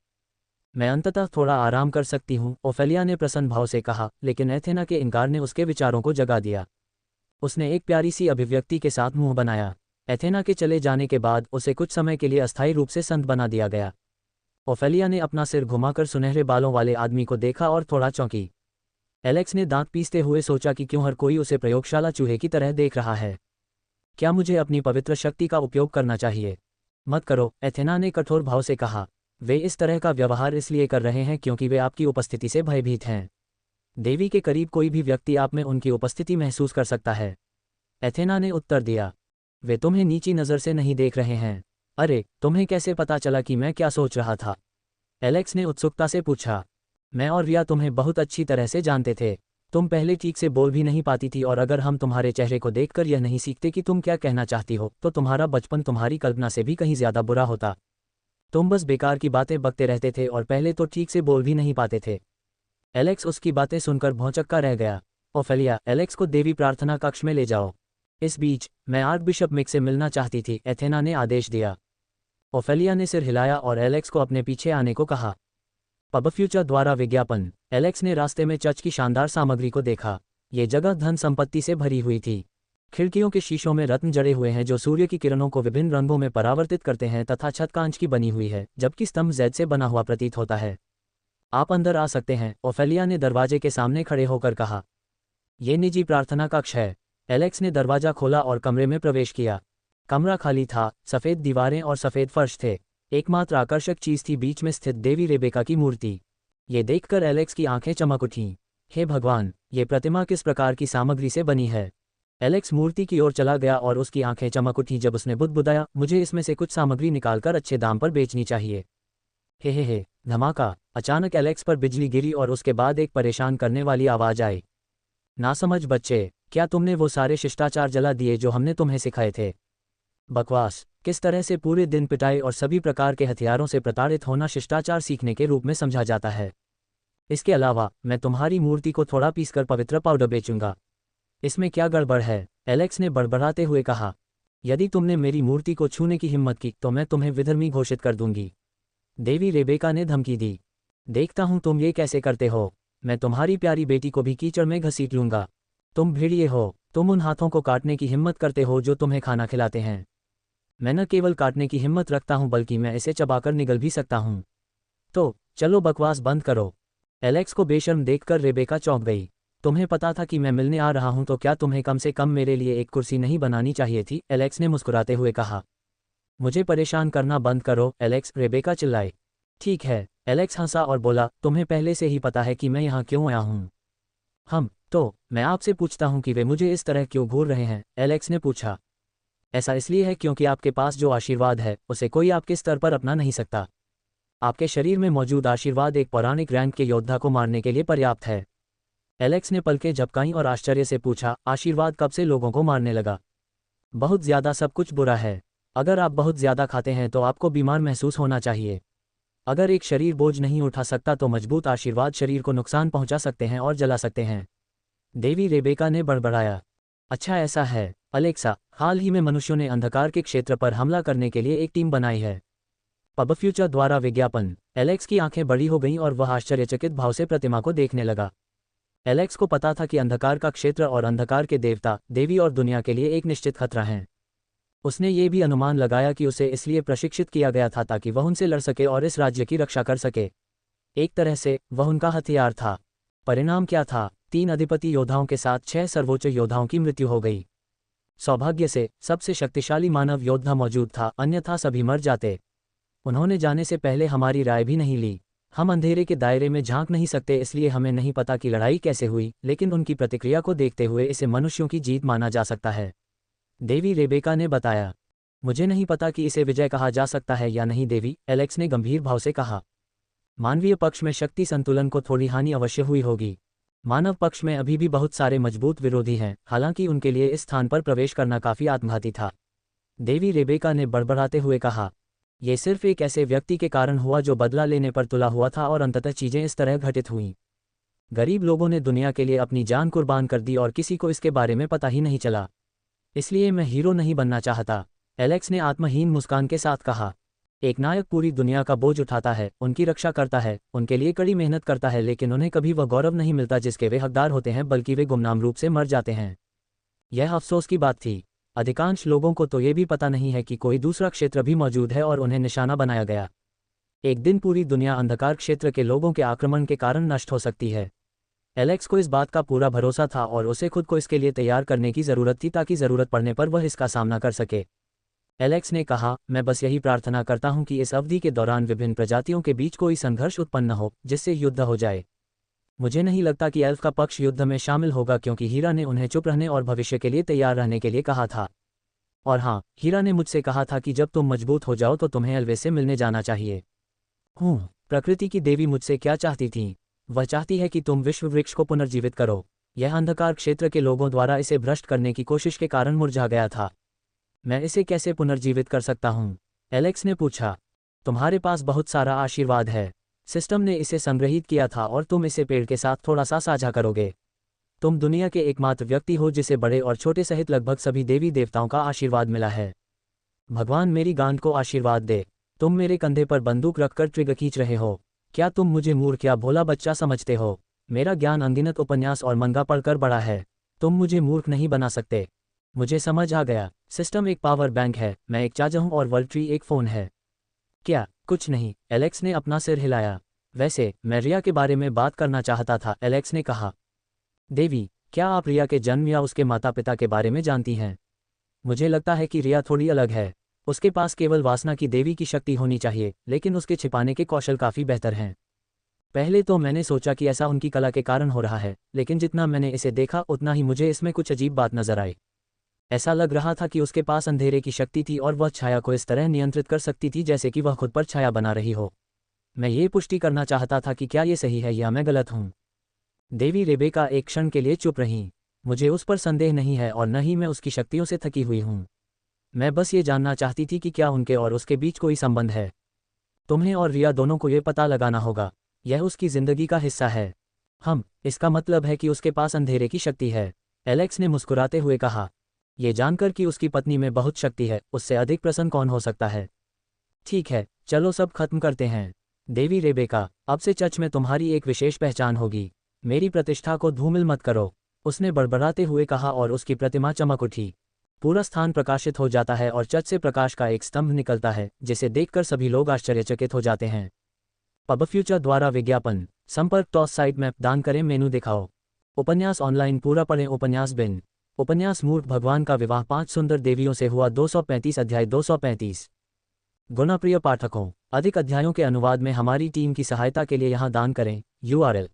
मैं अंततः थोड़ा आराम कर सकती हूँ, ओफेलिया ने प्रसन्न भाव से कहा, लेकिन एथेना के इनकार ने उसके विचारों को जगा दिया। उसने एक प्यारी सी अभिव्यक्ति के साथ मुंह बनाया। एथेना के चले जाने के बाद उसे कुछ समय के लिए अस्थायी रूप से संत बना दिया गया। ओफेलिया ने अपना सिर घुमाकर सुनहरे बालों वाले आदमी को देखा और थोड़ा चौंकी। एलेक्स ने दांत पीसते हुए सोचा कि क्यों हर कोई उसे प्रयोगशाला चूहे की तरह देख रहा है। क्या मुझे अपनी पवित्र शक्ति का उपयोग करना चाहिए? मत करो, एथेना ने कठोर भाव से कहा। वे इस तरह का व्यवहार इसलिए कर रहे हैं क्योंकि वे आपकी उपस्थिति से भयभीत हैं। देवी के करीब कोई भी व्यक्ति आप में उनकी उपस्थिति महसूस कर सकता है। एथेना ने उत्तर दिया। वे तुम्हें नीची नज़र से नहीं देख रहे हैं। अरे, तुम्हें कैसे पता चला कि मैं क्या सोच रहा था? एलेक्स ने उत्सुकता से पूछा। मैं और रिया तुम्हें बहुत अच्छी तरह से जानते थे। तुम पहले ठीक से बोल भी नहीं पाती थी, और अगर हम तुम्हारे चेहरे को देखकर यह नहीं सीखते कि तुम क्या कहना चाहती हो, तो तुम्हारा बचपन तुम्हारी कल्पना से भी कहीं ज्यादा बुरा होता। तुम बस बेकार की बातें बकते रहते थे और पहले तो ठीक से बोल भी नहीं पाते थे। एलेक्स उसकी बातें सुनकर भौंचक्का रह गया। ओफेलिया, एलेक्स को देवी प्रार्थना कक्ष में ले जाओ। इस बीच मैं आर्कबिशप मिक से मिलना चाहती थी, एथेना ने आदेश दिया। ओफेलिया ने सिर हिलाया और एलेक्स को अपने पीछे आने को कहा। पब फ्यूचर द्वारा विज्ञापन। एलेक्स ने रास्ते में चर्च की शानदार सामग्री को देखा। ये जगह धन संपत्ति से भरी हुई थी। खिड़कियों के शीशों में रत्न जड़े हुए हैं जो सूर्य की किरणों को विभिन्न रंगों में परावर्तित करते हैं, तथा छत कांच की बनी हुई है, जबकि स्तंभ जैद से बना हुआ प्रतीत होता है। आप अंदर आ सकते हैं, ओफेलिया ने दरवाजे के सामने खड़े होकर कहा। ये निजी प्रार्थना कक्ष है। एलेक्स ने दरवाजा खोला और कमरे में प्रवेश किया। कमरा खाली था, सफ़ेद दीवारें और सफ़ेद फर्श थे। एकमात्र आकर्षक चीज थी बीच में स्थित देवी रेबेका की मूर्ति। ये देखकर एलेक्स की आंखें चमक उठीं। हे भगवान, ये प्रतिमा किस प्रकार की सामग्री से बनी है? एलेक्स मूर्ति की ओर चला गया और उसकी आंखें चमक उठीं जब उसने बुदबुदाया, मुझे इसमें से कुछ सामग्री निकालकर अच्छे दाम पर बेचनी चाहिए। हे, धमाका! अचानक एलेक्स पर बिजली गिरी और उसके बाद एक परेशान करने वाली आवाज आई। नासमझ बच्चे, क्या तुमने वो सारे शिष्टाचार जला दिए जो हमने तुम्हें सिखाए थे? बकवास! किस तरह से पूरे दिन पिटाई और सभी प्रकार के हथियारों से प्रताड़ित होना शिष्टाचार सीखने के रूप में समझा जाता है। इसके अलावा मैं तुम्हारी मूर्ति को थोड़ा पीसकर पवित्र पाउडर बेचूंगा। इसमें क्या गड़बड़ है? एलेक्स ने बड़बड़ाते हुए कहा। यदि तुमने मेरी मूर्ति को छूने की हिम्मत की तो मैं तुम्हें विधर्मी घोषित कर दूंगी, देवी रेबेका ने धमकी दी। देखता हूं तुम ये कैसे करते हो। मैं तुम्हारी प्यारी बेटी को भी कीचड़ में घसीट लूंगा। तुम भेड़िए हो। तुम उन हाथों को काटने की हिम्मत करते हो जो तुम्हें खाना खिलाते हैं। मैं न केवल काटने की हिम्मत रखता हूं बल्कि मैं इसे चबाकर निगल भी सकता हूं। तो चलो बकवास बंद करो। एलेक्स को बेशर्म देखकर रेबेका चौंक गई। तुम्हें पता था कि मैं मिलने आ रहा हूं, तो क्या तुम्हें कम से कम मेरे लिए एक कुर्सी नहीं बनानी चाहिए थी? एलेक्स ने मुस्कुराते हुए कहा। मुझे परेशान करना बंद करो एलेक्स, रेबेका चिल्लाई। ठीक है, एलेक्स हंसा और बोला, तुम्हें पहले से ही पता है कि मैं यहाँ क्यों आया हूँ। तो मैं आपसे पूछता हूँ कि वे मुझे इस तरह क्यों घूर रहे हैं? एलेक्स ने पूछा। ऐसा इसलिए है क्योंकि आपके पास जो आशीर्वाद है उसे कोई आपके स्तर पर अपना नहीं सकता। आपके शरीर में मौजूद आशीर्वाद एक पौराणिक रैंक के योद्धा को मारने के लिए पर्याप्त है। एलेक्स ने पलकें झपकाईं और आश्चर्य से पूछा, आशीर्वाद कब से लोगों को मारने लगा? बहुत ज़्यादा सब कुछ बुरा है। अगर आप बहुत ज़्यादा खाते हैं तो आपको बीमार महसूस होना चाहिए। अगर एक शरीर बोझ नहीं उठा सकता तो मजबूत आशीर्वाद शरीर को नुकसान पहुंचा सकते हैं और जला सकते हैं। देवी रेबेका ने बड़बड़ाया। अच्छा ऐसा है अलेक्सा, हाल ही में मनुष्यों ने अंधकार के क्षेत्र पर हमला करने के लिए एक टीम बनाई है। पब फ्यूचर द्वारा विज्ञापन। एलेक्स की आंखें बड़ी हो गईं और वह आश्चर्यचकित भाव से प्रतिमा को देखने लगा। एलेक्स को पता था कि अंधकार का क्षेत्र और अंधकार के देवता, देवी और दुनिया के लिए एक निश्चित खतरा है। उसने ये भी अनुमान लगाया कि उसे इसलिए प्रशिक्षित किया गया था ताकि वह उनसे लड़ सके और इस राज्य की रक्षा कर सके। एक तरह से वह उनका हथियार था। परिणाम क्या था? 3 अधिपति योद्धाओं के साथ 6 सर्वोच्च योद्धाओं की मृत्यु हो गई। सौभाग्य से सबसे शक्तिशाली मानव योद्धा मौजूद था, अन्यथा सभी मर जाते। उन्होंने जाने से पहले हमारी राय भी नहीं ली। हम अंधेरे के दायरे में झांक नहीं सकते, इसलिए हमें नहीं पता कि लड़ाई कैसे हुई, लेकिन उनकी प्रतिक्रिया को देखते हुए इसे मनुष्यों की जीत माना जा सकता है। देवी रेबेका ने बताया। मुझे नहीं पता कि इसे विजय कहा जा सकता है या नहीं देवी, एलेक्स ने गंभीर भाव से कहा। मानवीय पक्ष में शक्ति संतुलन को थोड़ी हानि अवश्य हुई होगी। मानव पक्ष में अभी भी बहुत सारे मजबूत विरोधी हैं, हालांकि उनके लिए इस स्थान पर प्रवेश करना काफी आत्मघाती था। देवी रेबेका ने बड़बड़ाते हुए कहा, यह सिर्फ एक ऐसे व्यक्ति के कारण हुआ जो बदला लेने पर तुला हुआ था और अंततः चीजें इस तरह घटित हुईं। गरीब लोगों ने दुनिया के लिए अपनी जान कुर्बान कर दी और किसी को इसके बारे में पता ही नहीं चला। इसलिए मैं हीरो नहीं बनना चाहता, एलेक्स ने आत्महीन मुस्कान के साथ कहा। एक नायक पूरी दुनिया का बोझ उठाता है, उनकी रक्षा करता है, उनके लिए कड़ी मेहनत करता है, लेकिन उन्हें कभी वह गौरव नहीं मिलता जिसके वे हकदार होते हैं, बल्कि वे गुमनाम रूप से मर जाते हैं। यह अफसोस की बात थी। अधिकांश लोगों को तो ये भी पता नहीं है कि कोई दूसरा क्षेत्र भी मौजूद है और उन्हें निशाना बनाया गया। एक दिन पूरी दुनिया अंधकार क्षेत्र के लोगों के आक्रमण के कारण नष्ट हो सकती है। एलेक्स को इस बात का पूरा भरोसा था और उसे खुद को इसके लिए तैयार करने की ज़रूरत थी ताकि ज़रूरत पड़ने पर वह इसका सामना कर सके। एलेक्स ने कहा, मैं बस यही प्रार्थना करता हूं कि इस अवधि के दौरान विभिन्न प्रजातियों के बीच कोई संघर्ष उत्पन्न न हो जिससे युद्ध हो जाए। मुझे नहीं लगता कि एल्फ का पक्ष युद्ध में शामिल होगा, क्योंकि हीरा ने उन्हें चुप रहने और भविष्य के लिए तैयार रहने के लिए कहा था। और हाँ, हीरा ने मुझसे कहा था कि जब तुम मजबूत हो जाओ तो तुम्हें एल्वे से मिलने जाना चाहिए। प्रकृति की देवी मुझसे क्या चाहती थी? वह चाहती है कि तुम विश्व वृक्ष को पुनर्जीवित करो। यह अंधकार क्षेत्र के लोगों द्वारा इसे भ्रष्ट करने की कोशिश के कारण मुरझा गया था। मैं इसे कैसे पुनर्जीवित कर सकता हूँ? एलेक्स ने पूछा। तुम्हारे पास बहुत सारा आशीर्वाद है। सिस्टम ने इसे संग्रहित किया था और तुम इसे पेड़ के साथ थोड़ा सा साझा करोगे। तुम दुनिया के एकमात्र व्यक्ति हो जिसे बड़े और छोटे सहित लगभग सभी देवी देवताओं का आशीर्वाद मिला है। भगवान मेरी गांड को आशीर्वाद दे। तुम मेरे कंधे पर बंदूक रखकर ट्रिगर खींच रहे हो। क्या तुम मुझे मूर्ख या भोला बच्चा समझते हो? मेरा ज्ञान अनगिनत उपन्यास और मंगा पढ़कर बड़ा है। तुम मुझे मूर्ख नहीं बना सकते। मुझे समझ आ गया। सिस्टम एक पावर बैंक है, मैं एक चाचा हूं और वर्ल्ड ट्री एक फ़ोन है। क्या? कुछ नहीं, एलेक्स ने अपना सिर हिलाया। वैसे मैं रिया के बारे में बात करना चाहता था, एलेक्स ने कहा। देवी, क्या आप रिया के जन्म या उसके माता पिता के बारे में जानती हैं? मुझे लगता है कि रिया थोड़ी अलग है। उसके पास केवल वासना की देवी की शक्ति होनी चाहिए, लेकिन उसके छिपाने के कौशल काफ़ी बेहतर हैं। पहले तो मैंने सोचा कि ऐसा उनकी कला के कारण हो रहा है, लेकिन जितना मैंने इसे देखा उतना ही मुझे इसमें कुछ अजीब बात नजर आई। ऐसा लग रहा था कि उसके पास अंधेरे की शक्ति थी और वह छाया को इस तरह नियंत्रित कर सकती थी जैसे कि वह खुद पर छाया बना रही हो। मैं ये पुष्टि करना चाहता था कि क्या ये सही है या मैं गलत हूँ। देवी रेबेका एक क्षण के लिए चुप रहीं। मुझे उस पर संदेह नहीं है और न ही मैं उसकी शक्तियों से थकी हुई हूँ। मैं बस ये जानना चाहती थी कि क्या उनके और उसके बीच कोई संबंध है। तुम्हें और रिया दोनों को ये पता लगाना होगा। यह उसकी जिंदगी का हिस्सा है। इसका मतलब है कि उसके पास अंधेरे की शक्ति है, एलेक्स ने मुस्कुराते हुए कहा। ये जानकर कि उसकी पत्नी में बहुत शक्ति है, उससे अधिक प्रसन्न कौन हो सकता है। ठीक है, चलो सब खत्म करते हैं। देवी रेबेका, अब से चर्च में तुम्हारी एक विशेष पहचान होगी। मेरी प्रतिष्ठा को धूमिल मत करो, उसने बड़बड़ाते हुए कहा और उसकी प्रतिमा चमक उठी। पूरा स्थान प्रकाशित हो जाता है और चर्च से प्रकाश का एक स्तंभ निकलता है जिसे देखकर सभी लोग आश्चर्यचकित हो जाते हैं। पब फ्यूचर द्वारा विज्ञापन। संपर्क टॉस साइट मैप दान करें, मेनू दिखाओ। उपन्यास ऑनलाइन पूरा पढ़ें। उपन्यास बिन। उपन्यास मूर्ख भगवान का विवाह 5 सुंदर देवियों से हुआ 235 अध्याय 235। गुणाप्रिय पाठकों, अधिक अध्यायों के अनुवाद में हमारी टीम की सहायता के लिए यहाँ दान करें। URL।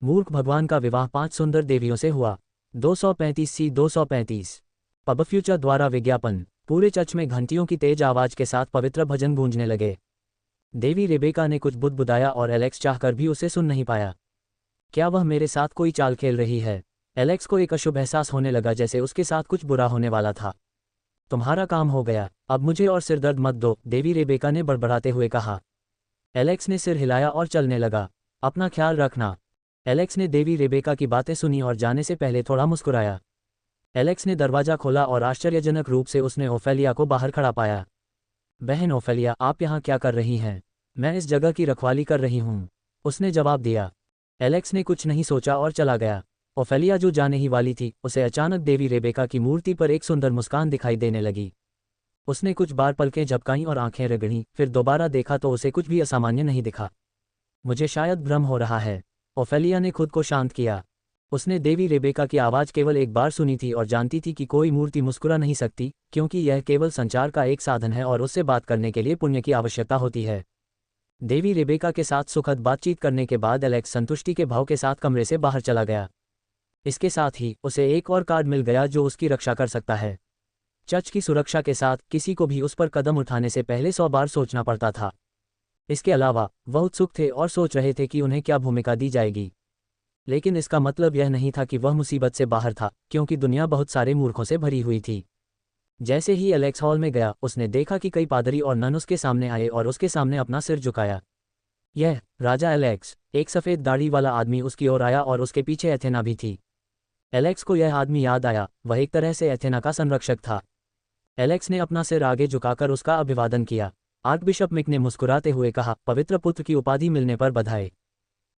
मूर्ख भगवान का विवाह 5 सुंदर देवियों से हुआ 235 235। पब फ्यूचर द्वारा विज्ञापन। पूरे चर्च में घंटियों की तेज आवाज के साथ पवित्र भजन गूंजने लगे। देवी रेबेका ने कुछ बुदबुदाया और एलेक्स चाहकर भी उसे सुन नहीं पाया। क्या वह मेरे साथ कोई चाल खेल रही है? एलेक्स को एक अशुभ एहसास होने लगा, जैसे उसके साथ कुछ बुरा होने वाला था। तुम्हारा काम हो गया, अब मुझे और सिरदर्द मत दो, देवी रेबेका ने बड़बड़ाते हुए कहा। एलेक्स ने सिर हिलाया और चलने लगा। अपना ख्याल रखना। एलेक्स ने देवी रेबेका की बातें सुनी और जाने से पहले थोड़ा मुस्कुराया। एलेक्स ने दरवाजा खोला और आश्चर्यजनक रूप से उसने ओफेलिया को बाहर खड़ा पाया। बहन ओफेलिया, आप यहाँ क्या कर रही हैं? मैं इस जगह की रखवाली कर रही हूँ, उसने जवाब दिया। एलेक्स ने कुछ नहीं सोचा और चला गया। ओफेलिया जो जाने ही वाली थी, उसे अचानक देवी रेबेका की मूर्ति पर एक सुंदर मुस्कान दिखाई देने लगी। उसने कुछ बार पलकें झपकाईं और आंखें रगड़ीं, फिर दोबारा देखा तो उसे कुछ भी असामान्य नहीं दिखा। मुझे शायद भ्रम हो रहा है, ओफेलिया ने खुद को शांत किया। उसने देवी रेबेका की आवाज़ केवल एक बार सुनी थी और जानती थी कि कोई मूर्ति मुस्कुरा नहीं सकती, क्योंकि यह केवल संचार का एक साधन है और उससे बात करने के लिए पुण्य की आवश्यकता होती है। देवी रेबेका के साथ सुखद बातचीत करने के बाद एलेक्स संतुष्टि के भाव के साथ कमरे से बाहर चला गया। इसके साथ ही उसे एक और कार्ड मिल गया जो उसकी रक्षा कर सकता है। चर्च की सुरक्षा के साथ किसी को भी उस पर कदम उठाने से पहले 100 बार सोचना पड़ता था। इसके अलावा वह उत्सुक थे और सोच रहे थे कि उन्हें क्या भूमिका दी जाएगी। लेकिन इसका मतलब यह नहीं था कि वह मुसीबत से बाहर था, क्योंकि दुनिया बहुत सारे मूर्खों से भरी हुई थी। जैसे ही एलेक्स हॉल में गया, उसने देखा कि कई पादरी और नन उसके सामने आए और उसके सामने अपना सिर झुकाया। यह राजा एलेक्स। एक सफ़ेद दाढ़ी वाला आदमी उसकी ओर आया और उसके पीछे एथेना भी थी। एलेक्स को यह आदमी याद आया, वह एक तरह से एथेना का संरक्षक था। एलेक्स ने अपना सिर आगे झुकाकर उसका अभिवादन किया। आर्कबिशप मिक ने मुस्कुराते हुए कहा, पवित्र पुत्र की उपाधि मिलने पर बधाई।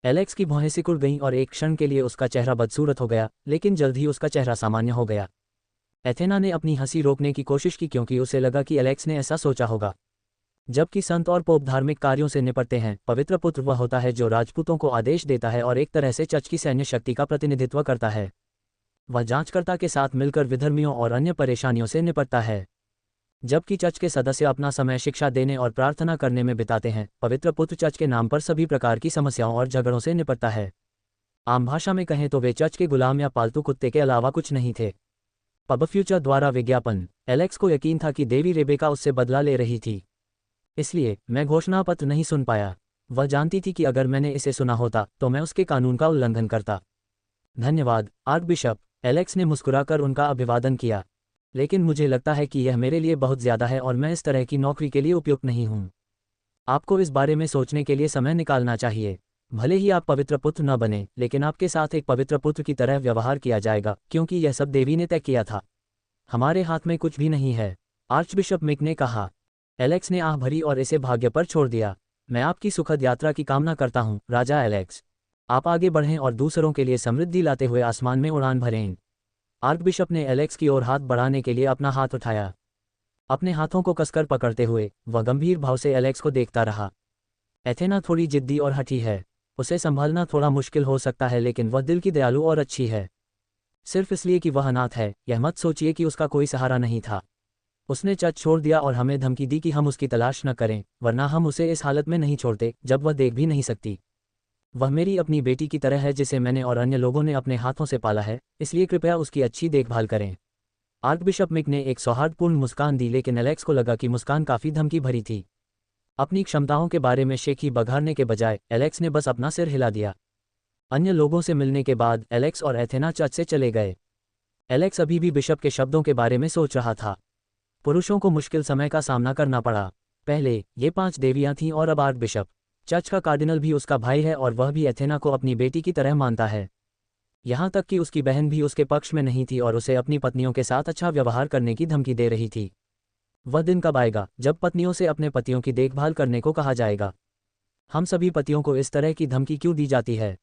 एलेक्स की भौहें सिकुड़ गईं और एक क्षण के लिए उसका चेहरा बदसूरत हो गया, लेकिन जल्द ही उसका चेहरा सामान्य हो गया। एथेना ने अपनी हंसी रोकने की कोशिश की क्योंकि उसे लगा कि एलेक्स ने ऐसा सोचा होगा। जबकि संत और पोप धार्मिक कार्यों से निपटते हैं, पवित्र पुत्र वह होता है जो राजपूतों को आदेश देता है और एक तरह से चर्च की सैन्य शक्ति का प्रतिनिधित्व करता है। वह जांचकर्ता के साथ मिलकर विधर्मियों और अन्य परेशानियों से निपटता है, जबकि चर्च के सदस्य अपना समय शिक्षा देने और प्रार्थना करने में बिताते हैं। पवित्र पुत्र चर्च के नाम पर सभी प्रकार की समस्याओं और झगड़ों से निपटता है। आम भाषा में कहें तो वे चर्च के गुलाम या पालतू कुत्ते के अलावा कुछ नहीं थे। पब फ्यूचर द्वारा विज्ञापन। एलेक्स को यकीन था कि देवी रेबेका उससे बदला ले रही थी, इसलिए मैं घोषणा पत्र नहीं सुन पाया। वह जानती थी कि अगर मैंने इसे सुना होता तो मैं उसके कानून का उल्लंघन करता। धन्यवाद आर्कबिशप, एलेक्स ने मुस्कुराकर उनका अभिवादन किया। लेकिन मुझे लगता है कि यह मेरे लिए बहुत ज़्यादा है और मैं इस तरह की नौकरी के लिए उपयुक्त नहीं हूँ। आपको इस बारे में सोचने के लिए समय निकालना चाहिए। भले ही आप पवित्र पुत्र न बने, लेकिन आपके साथ एक पवित्र पुत्र की तरह व्यवहार किया जाएगा, क्योंकि यह सब देवी ने तय किया था। हमारे हाथ में कुछ भी नहीं है, आर्चबिशप मिक ने कहा। एलेक्स ने आह भरी और इसे भाग्य पर छोड़ दिया। मैं आपकी सुखद यात्रा की कामना करता हूँ, राजा एलेक्स। आप आगे बढ़ें और दूसरों के लिए समृद्धि लाते हुए आसमान में उड़ान भरें। आर्कबिशप ने एलेक्स की ओर हाथ बढ़ाने के लिए अपना हाथ उठाया। अपने हाथों को कसकर पकड़ते हुए वह गंभीर भाव से एलेक्स को देखता रहा। एथेना थोड़ी जिद्दी और हठी है, उसे संभालना थोड़ा मुश्किल हो सकता है, लेकिन वह दिल की दयालु और अच्छी है। सिर्फ इसलिए कि वह अनाथ है, यह मत सोचिए कि उसका कोई सहारा नहीं था। उसने चर्च छोड़ दिया और हमें धमकी दी कि हम उसकी तलाश न करें, वरना हम उसे इस हालत में नहीं छोड़ते जब वह देख भी नहीं सकती। वह मेरी अपनी बेटी की तरह है जिसे मैंने और अन्य लोगों ने अपने हाथों से पाला है, इसलिए कृपया उसकी अच्छी देखभाल करें। आर्कबिशप मिक ने एक सौहार्दपूर्ण मुस्कान दी, लेकिन एलेक्स को लगा कि मुस्कान काफ़ी धमकी भरी थी। अपनी क्षमताओं के बारे में शेखी बघारने के बजाय एलेक्स ने बस अपना सिर हिला दिया। अन्य लोगों से मिलने के बाद एलेक्स और एथेना चर्च से चले गए। एलेक्स अभी भी बिशप के शब्दों के बारे में सोच रहा था। पुरुषों को मुश्किल समय का सामना करना पड़ा। पहले ये 5 देवियां थीं और अब आर्कबिशप। चर्च का कार्डिनल भी उसका भाई है और वह भी एथेना को अपनी बेटी की तरह मानता है। यहाँ तक कि उसकी बहन भी उसके पक्ष में नहीं थी और उसे अपनी पत्नियों के साथ अच्छा व्यवहार करने की धमकी दे रही थी। वह दिन कब आएगा जब पत्नियों से अपने पतियों की देखभाल करने को कहा जाएगा? हम सभी पतियों को इस तरह की धमकी क्यों दी जाती है?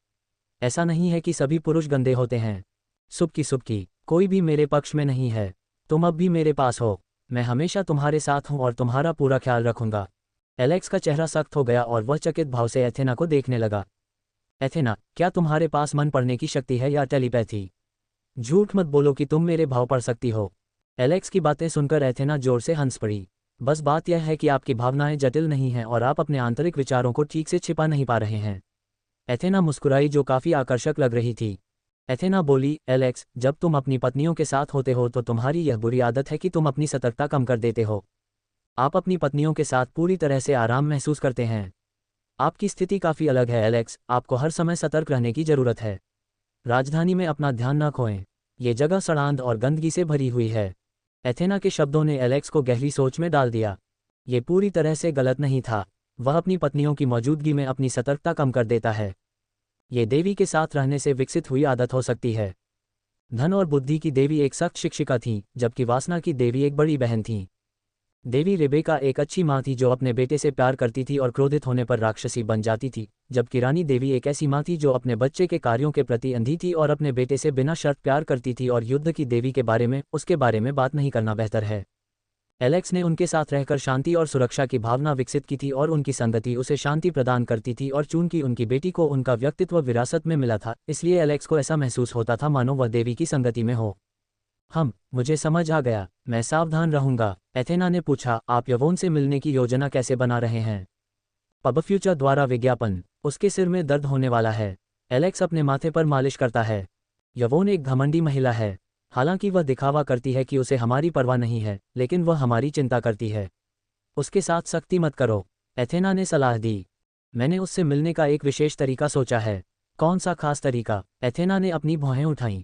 ऐसा नहीं है कि सभी पुरुष गंदे होते हैं। सुबकी कोई भी मेरे पक्ष में नहीं है। तुम अब भी मेरे पास हो। मैं हमेशा तुम्हारे साथ हूँ और तुम्हारा पूरा ख्याल रखूंगा। एलेक्स का चेहरा सख्त हो गया और वह चकित भाव से एथेना को देखने लगा। एथेना, क्या तुम्हारे पास मन पढ़ने की शक्ति है या टेलीपैथी? झूठ मत बोलो कि तुम मेरे भाव पढ़ सकती हो। एलेक्स की बातें सुनकर एथेना जोर से हंस पड़ी। बस बात यह है कि आपकी भावनाएं जटिल नहीं हैं और आप अपने आंतरिक विचारों को ठीक से छिपा नहीं पा रहे हैं। एथेना मुस्कुराई, जो काफ़ी आकर्षक लग रही थी। एथेना बोली, एलेक्स, जब तुम अपनी पत्नियों के साथ होते हो तो तुम्हारी यह बुरी आदत है कि तुम अपनी सतर्कता कम कर देते हो। आप अपनी पत्नियों के साथ पूरी तरह से आराम महसूस करते हैं। आपकी स्थिति काफ़ी अलग है एलेक्स, आपको हर समय सतर्क रहने की ज़रूरत है। राजधानी में अपना ध्यान न खोएं, ये जगह सड़ांध और गंदगी से भरी हुई है। एथेना के शब्दों ने एलेक्स को गहरी सोच में डाल दिया। ये पूरी तरह से गलत नहीं था। वह अपनी पत्नियों की मौजूदगी में अपनी सतर्कता कम कर देता है। ये देवी के साथ रहने से विकसित हुई आदत हो सकती है। धन और बुद्धि की देवी एक सख्त शिक्षिका थीं, जबकि वासना की देवी एक बड़ी बहन थीं। देवी रेबेका एक अच्छी माँ थी जो अपने बेटे से प्यार करती थी और क्रोधित होने पर राक्षसी बन जाती थी, जबकि रानी देवी एक ऐसी माँ थी जो अपने बच्चे के कार्यों के प्रति अंधी थी और अपने बेटे से बिना शर्त प्यार करती थी। और युद्ध की देवी के बारे में उसके बारे में बात नहीं करना बेहतर है। एलेक्स ने उनके साथ रहकर शांति और सुरक्षा की भावना विकसित की थी और उनकी संगति उसे शांति प्रदान करती थी। और चूंकि उनकी बेटी को उनका व्यक्तित्व विरासत में मिला था, इसलिए एलेक्स को ऐसा महसूस होता था मानो वह देवी की संगति में हो। मुझे समझ आ गया, मैं सावधान रहूंगा। एथेना ने पूछा, आप यवोन से मिलने की योजना कैसे बना रहे हैं? पबफ्यूचर द्वारा विज्ञापन। उसके सिर में दर्द होने वाला है। एलेक्स अपने माथे पर मालिश करता है। यवोन एक घमंडी महिला है। हालांकि वह दिखावा करती है कि उसे हमारी परवाह नहीं है, लेकिन वह हमारी चिंता करती है। उसके साथ सख्ती मत करो, एथेना ने सलाह दी। मैंने उससे मिलने का एक विशेष तरीका सोचा है। कौन सा खास तरीका? एथेना ने अपनी भौहें उठाईं।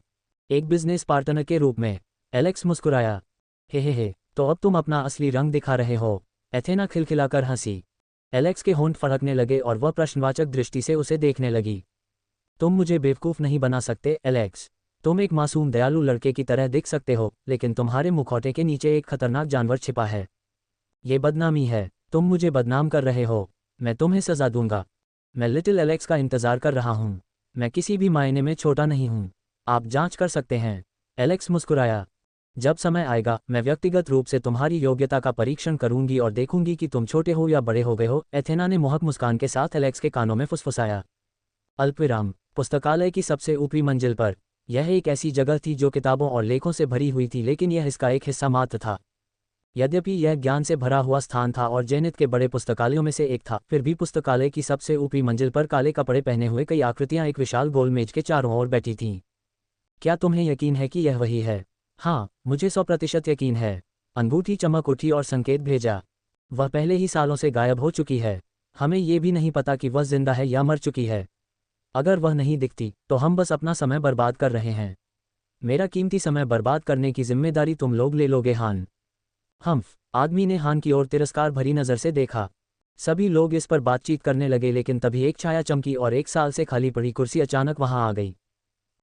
एक बिजनेस पार्टनर के रूप में। एलेक्स मुस्कुराया। हे, तो अब तुम अपना असली रंग दिखा रहे हो। एथेना खिलखिलाकर हंसी। एलेक्स के होंठ फड़कने लगे और वह प्रश्नवाचक दृष्टि से उसे देखने लगी। तुम मुझे बेवकूफ़ नहीं बना सकते एलेक्स। तुम एक मासूम दयालु लड़के की तरह दिख सकते हो, लेकिन तुम्हारे मुखौटे के नीचे एक खतरनाक जानवर छिपा है। ये बदनामी है। तुम मुझे बदनाम कर रहे हो। मैं तुम्हें सजा दूंगा। मैं लिटिल एलेक्स का इंतजार कर रहा हूँ। मैं किसी भी मायने में छोटा नहीं हूँ। आप जांच कर सकते हैं। एलेक्स मुस्कुराया। जब समय आएगा, मैं व्यक्तिगत रूप से तुम्हारी योग्यता का परीक्षण करूंगी और देखूंगी कि तुम छोटे हो या बड़े हो गए हो। एथेना ने मोहक मुस्कान के साथ एलेक्स के कानों में फुसफुसाया। अल्पविराम। पुस्तकालय की सबसे ऊपरी मंजिल पर। यह एक ऐसी जगह थी जो किताबों और लेखों से भरी हुई थी, लेकिन यह इसका एक हिस्सा मात्र था। यद्यपि यह ज्ञान से भरा हुआ स्थान था और जेनिथ के बड़े पुस्तकालयों में से एक था, फिर भी पुस्तकालय की सबसे ऊपरी मंजिल पर काले कपड़े पहने हुए कई आकृतियां एक विशाल गोल मेज के चारों ओर बैठी थीं। क्या तुम्हें यकीन है कि यह वही है? हाँ, मुझे 100% यकीन है। अंगूठी चमक उठी और संकेत भेजा। वह पहले ही सालों से गायब हो चुकी है। हमें ये भी नहीं पता कि वह जिंदा है या मर चुकी है। अगर वह नहीं दिखती, तो हम बस अपना समय बर्बाद कर रहे हैं। मेरा कीमती समय बर्बाद करने की जिम्मेदारी तुम लोग ले लोगे हान। आदमी ने हान की ओर तिरस्कार भरी नज़र से देखा। सभी लोग इस पर बातचीत करने लगे, लेकिन तभी एक छाया चमकी और 1 साल से खाली पड़ी कुर्सी अचानक वहां आ गई।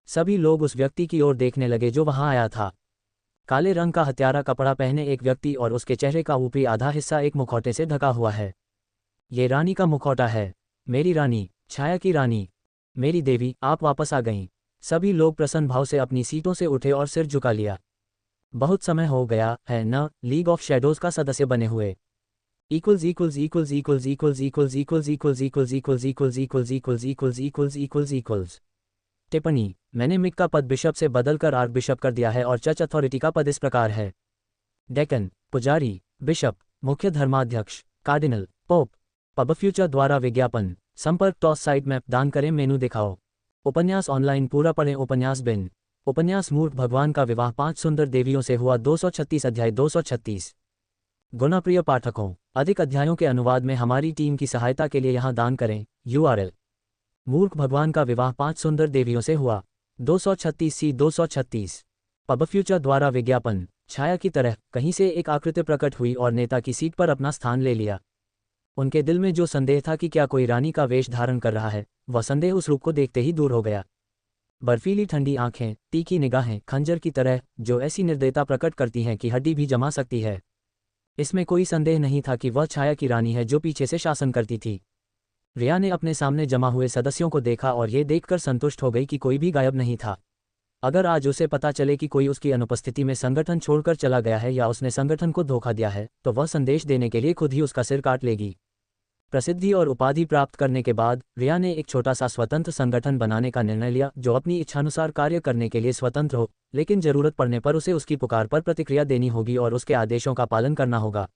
सभी लोग उस व्यक्ति की ओर देखने लगे जो वहां आया था। काले रंग का हत्यारा कपड़ा पहने एक व्यक्ति, और उसके चेहरे का ऊपरी आधा हिस्सा एक मुखौटे से ढका हुआ है। ये रानी का मुखौटा है। मेरी रानी, छाया की रानी, मेरी देवी, आप वापस आ गईं। सभी लोग प्रसन्न भाव से अपनी सीटों से उठे और सिर झुका लिया। बहुत समय हो गया है न लीग ऑफ शैडोज का सदस्य बने हुए। टिप्पणी। मैंने मिक का पद बिशप से बदलकर आर्क बिशप कर दिया है और चर्च अथॉरिटी का पद इस प्रकार है: डेकन, पुजारी, बिशप, मुख्य धर्माध्यक्ष, कार्डिनल, पोप। पबफ्यूचर द्वारा विज्ञापन। संपर्क टॉस साइट मैप दान करें, मेनू दिखाओ। उपन्यास ऑनलाइन पूरा पढ़ें। उपन्यास बिन। उपन्यास मूर्ख भगवान का विवाह 5 सुंदर देवियों से हुआ 236 अध्याय 236। गुणप्रिय पाठकों, अधिक अध्यायों के अनुवाद में हमारी टीम की सहायता के लिए यहाँ दान करें। URL: मूर्ख भगवान का विवाह 5 सुंदर देवियों से हुआ 236 236। पबफ्यूचर द्वारा विज्ञापन। छाया की तरह कहीं से एक आकृति प्रकट हुई और नेता की सीट पर अपना स्थान ले लिया। उनके दिल में जो संदेह था कि क्या कोई रानी का वेश धारण कर रहा है, वह संदेह उस रूप को देखते ही दूर हो गया। बर्फीली ठंडी आंखें, तीखी निगाहें, खंजर की तरह, जो ऐसी निर्दयता प्रकट करती हैं कि हड्डी भी जमा सकती है। इसमें कोई संदेह नहीं था कि वह छाया की रानी है जो पीछे से शासन करती थी। रिया ने अपने सामने जमा हुए सदस्यों को देखा और ये देखकर संतुष्ट हो गई कि कोई भी गायब नहीं था। अगर आज उसे पता चले कि कोई उसकी अनुपस्थिति में संगठन छोड़कर चला गया है या उसने संगठन को धोखा दिया है, तो वह संदेश देने के लिए खुद ही उसका सिर काट लेगी। प्रसिद्धि और उपाधि प्राप्त करने के बाद रिया ने एक छोटा सा स्वतंत्र संगठन बनाने का निर्णय लिया जो अपनी इच्छानुसार कार्य करने के लिए स्वतंत्र हो, लेकिन जरूरत पड़ने पर उसे उसकी पुकार पर प्रतिक्रिया देनी होगी और उसके आदेशों का पालन करना होगा।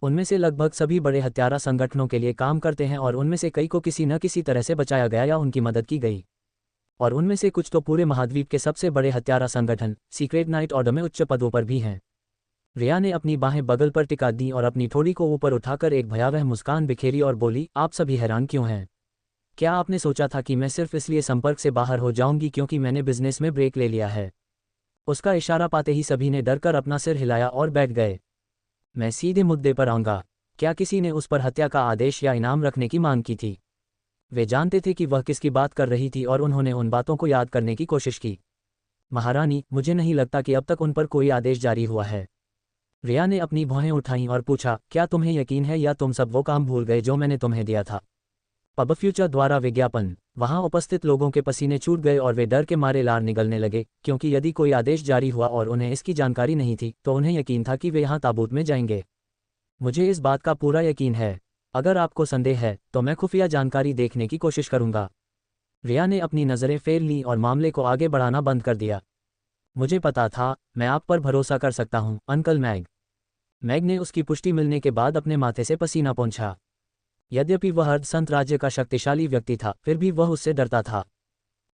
उनमें से लगभग सभी बड़े हत्यारा संगठनों के लिए काम करते हैं और उनमें से कई को किसी न किसी तरह से बचाया गया या उनकी मदद की गई। और उनमें से कुछ तो पूरे महाद्वीप के सबसे बड़े हत्यारा संगठन सीक्रेट नाइट ऑर्डर में उच्च पदों पर भी हैं। रिया ने अपनी बाहें बगल पर टिका दी और अपनी ठोड़ी को ऊपर उठाकर एक भयावह मुस्कान बिखेरी और बोली, आप सभी हैरान क्यों हैं? क्या आपने सोचा था कि मैं सिर्फ इसलिए संपर्क से बाहर हो जाऊंगी क्योंकि मैंने बिजनेस में ब्रेक ले लिया है? उसका इशारा पाते ही सभी ने डरकर अपना सिर हिलाया और बैठ गए। मैं सीधे मुद्दे पर आऊंगा। क्या किसी ने उस पर हत्या का आदेश या इनाम रखने की मांग की थी? वे जानते थे कि वह किसकी बात कर रही थी और उन्होंने उन बातों को याद करने की कोशिश की। महारानी, मुझे नहीं लगता कि अब तक उन पर कोई आदेश जारी हुआ है। रिया ने अपनी भौहें उठाईं और पूछा, क्या तुम्हें यकीन है या तुम सब वो काम भूल गए जो मैंने तुम्हें दिया था? पब फ्यूचर द्वारा विज्ञापन। वहां उपस्थित लोगों के पसीने छूट गए और वे डर के मारे लार निगलने लगे, क्योंकि यदि कोई आदेश जारी हुआ और उन्हें इसकी जानकारी नहीं थी तो उन्हें यकीन था कि वे यहाँ ताबूत में जाएंगे। मुझे इस बात का पूरा यकीन है। अगर आपको संदेह है तो मैं खुफिया जानकारी देखने की कोशिश करूंगा। रिया ने अपनी नज़रें फेर लीं और मामले को आगे बढ़ाना बंद कर दिया। मुझे पता था, मैं आप पर भरोसा कर सकता हूं, अंकल मैग। मैग ने उसकी पुष्टि मिलने के बाद अपने माथे से पसीना पोंछा। यद्यपि वह अर्धसंत राज्य का शक्तिशाली व्यक्ति था, फिर भी वह उससे डरता था।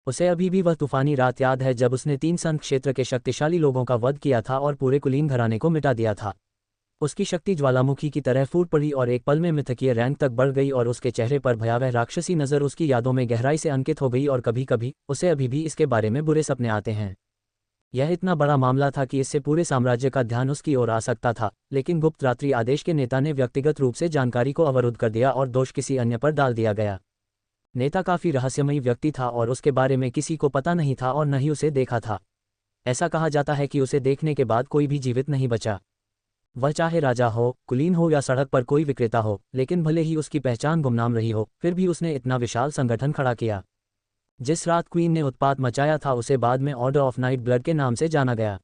उसे अभी भी वह तूफानी रात याद है जब उसने 3 संत क्षेत्र के शक्तिशाली लोगों का वध किया था और पूरे कुलीन घराने को मिटा दिया था। उसकी शक्ति ज्वालामुखी की तरह फूट पड़ी और एक पल में मिथकीय रैंक तक बढ़ गई और उसके चेहरे पर भयावह राक्षसी नज़र उसकी यादों में गहराई से अंकित हो गई और कभी कभी उसे अभी भी इसके बारे में बुरे सपने आते हैं। यह इतना बड़ा मामला था कि इससे पूरे साम्राज्य का ध्यान उसकी ओर आ सकता था, लेकिन गुप्त रात्रि आदेश के नेता ने व्यक्तिगत रूप से जानकारी को अवरुद्ध कर दिया और दोष किसी अन्य पर डाल दिया गया। नेता काफी रहस्यमयी व्यक्ति था और उसके बारे में किसी को पता नहीं था और न ही उसे देखा था। ऐसा कहा जाता है कि उसे देखने के बाद कोई भी जीवित नहीं बचा। वह चाहे राजा हो, कुलीन हो या सड़क पर कोई विक्रेता हो, लेकिन भले ही उसकी पहचान गुमनाम रही हो, फिर भी उसने इतना विशाल संगठन खड़ा किया। जिस रात क्वीन ने उत्पात मचाया था उसे बाद में ऑर्डर ऑफ नाइट ब्लड के नाम से जाना गया।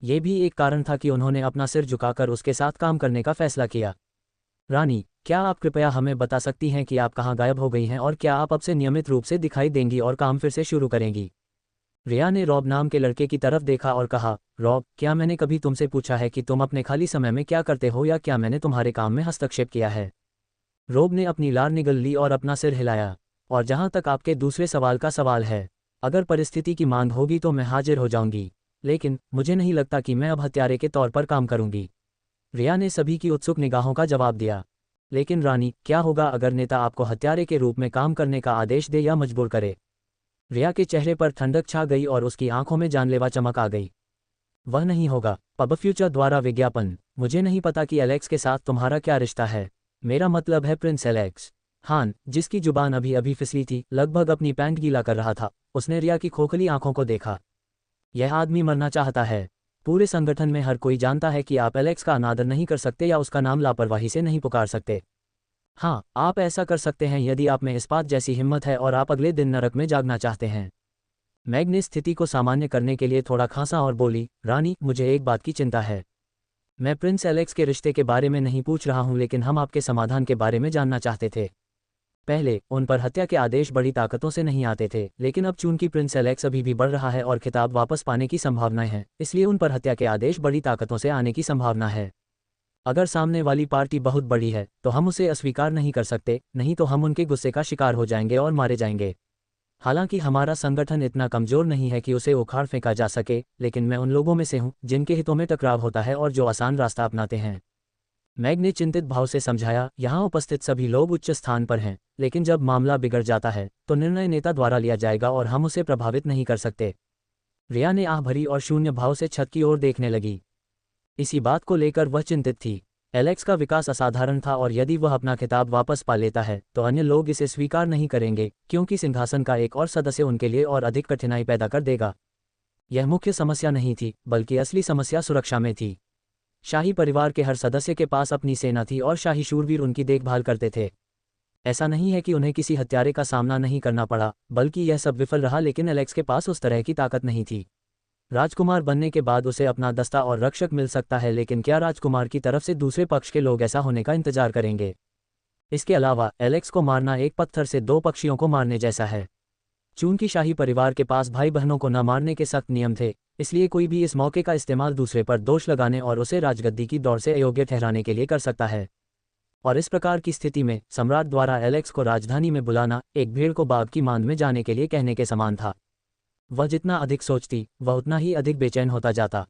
ये भी एक कारण था कि उन्होंने अपना सिर झुकाकर उसके साथ काम करने का फैसला किया। रानी, क्या आप कृपया हमें बता सकती हैं कि आप कहाँ गायब हो गई हैं और क्या आप अब से नियमित रूप से दिखाई देंगी और काम फिर से शुरू करेंगी? रिया ने रॉब नाम के लड़के की तरफ देखा और कहा, रॉब, क्या मैंने कभी तुमसे पूछा है कि तुम अपने खाली समय में क्या करते हो या क्या मैंने तुम्हारे काम में हस्तक्षेप किया है? रॉब ने अपनी लार निगल ली और अपना सिर हिलाया। और जहां तक आपके दूसरे सवाल का सवाल है, अगर परिस्थिति की मांग होगी तो मैं हाजिर हो जाऊंगी, लेकिन मुझे नहीं लगता कि मैं अब हत्यारे के तौर पर काम करूंगी। रिया ने सभी की उत्सुक निगाहों का जवाब दिया। लेकिन रानी, क्या होगा अगर नेता आपको हत्यारे के रूप में काम करने का आदेश दे या मजबूर करे? रिया के चेहरे पर ठंडक छा गई और उसकी आंखों में जानलेवा चमक आ गई। वह नहीं होगा। पब फ्यूचर द्वारा विज्ञापन। मुझे नहीं पता कि एलेक्स के साथ तुम्हारा क्या रिश्ता है। मेरा मतलब है प्रिंस एलेक्स। हान, जिसकी जुबान अभी अभी फिसली थी, लगभग अपनी पैंट गीला कर रहा था, उसने रिया की खोखली आंखों को देखा। यह आदमी मरना चाहता है। पूरे संगठन में हर कोई जानता है कि आप एलेक्स का अनादर नहीं कर सकते या उसका नाम लापरवाही से नहीं पुकार सकते। हाँ, आप ऐसा कर सकते हैं यदि आप में इस्पात जैसी हिम्मत है और आप अगले दिन नरक में जागना चाहते हैं। मैग ने स्थिति को सामान्य करने के लिए थोड़ा खांसा और बोली, रानी, मुझे एक बात की चिंता है। मैं प्रिंस एलेक्स के रिश्ते के बारे में नहीं पूछ रहा हूं, लेकिन हम आपके समाधान के बारे में जानना चाहते थे। पहले उन पर हत्या के आदेश बड़ी ताकतों से नहीं आते थे, लेकिन अब चूंकि प्रिंस एलेक्स अभी भी बढ़ रहा है और खिताब वापस पाने की संभावनाएं हैं, इसलिए उन पर हत्या के आदेश बड़ी ताकतों से आने की संभावना है। अगर सामने वाली पार्टी बहुत बड़ी है तो हम उसे अस्वीकार नहीं कर सकते, नहीं तो हम उनके गुस्से का शिकार हो जाएंगे और मारे जाएंगे। हालांकि हमारा संगठन इतना कमजोर नहीं है कि उसे उखाड़ फेंका जा सके, लेकिन मैं उन लोगों में से हूं जिनके हितों में टकराव होता है और जो आसान रास्ता अपनाते हैं। मैग ने चिंतित भाव से समझाया, यहाँ उपस्थित सभी लोग उच्च स्थान पर हैं, लेकिन जब मामला बिगड़ जाता है तो निर्णय नेता द्वारा लिया जाएगा और हम उसे प्रभावित नहीं कर सकते। रिया ने आह भरी और शून्य भाव से छत की ओर देखने लगी। इसी बात को लेकर वह चिंतित थी। एलेक्स का विकास असाधारण था और यदि वह अपना खिताब वापस पा लेता है तो अन्य लोग इसे स्वीकार नहीं करेंगे, क्योंकि सिंहासन का एक और सदस्य उनके लिए और अधिक कठिनाई पैदा कर देगा। यह मुख्य समस्या नहीं थी, बल्कि असली समस्या सुरक्षा में थी। शाही परिवार के हर सदस्य के पास अपनी सेना थी और शाही शूरवीर उनकी देखभाल करते थे। ऐसा नहीं है कि उन्हें किसी हत्यारे का सामना नहीं करना पड़ा, बल्कि यह सब विफल रहा, लेकिन एलेक्स के पास उस तरह की ताकत नहीं थी। राजकुमार बनने के बाद उसे अपना दस्ता और रक्षक मिल सकता है, लेकिन क्या राजकुमार की तरफ से दूसरे पक्ष के लोग ऐसा होने का इंतजार करेंगे? इसके अलावा एलेक्स को मारना एक पत्थर से दो पक्षियों को मारने जैसा है। चूंकि शाही परिवार के पास भाई बहनों को न मारने के सख्त नियम थे, इसलिए कोई भी इस मौके का इस्तेमाल दूसरे पर दोष लगाने और उसे राजगद्दी की दौड़ से अयोग्य ठहराने के लिए कर सकता है। और इस प्रकार की स्थिति में सम्राट द्वारा एलेक्स को राजधानी में बुलाना एक भेड़ को बाघ की मांद में जाने के लिए कहने के समान था। वह जितना अधिक सोचती, वह उतना ही अधिक बेचैन होता जाता।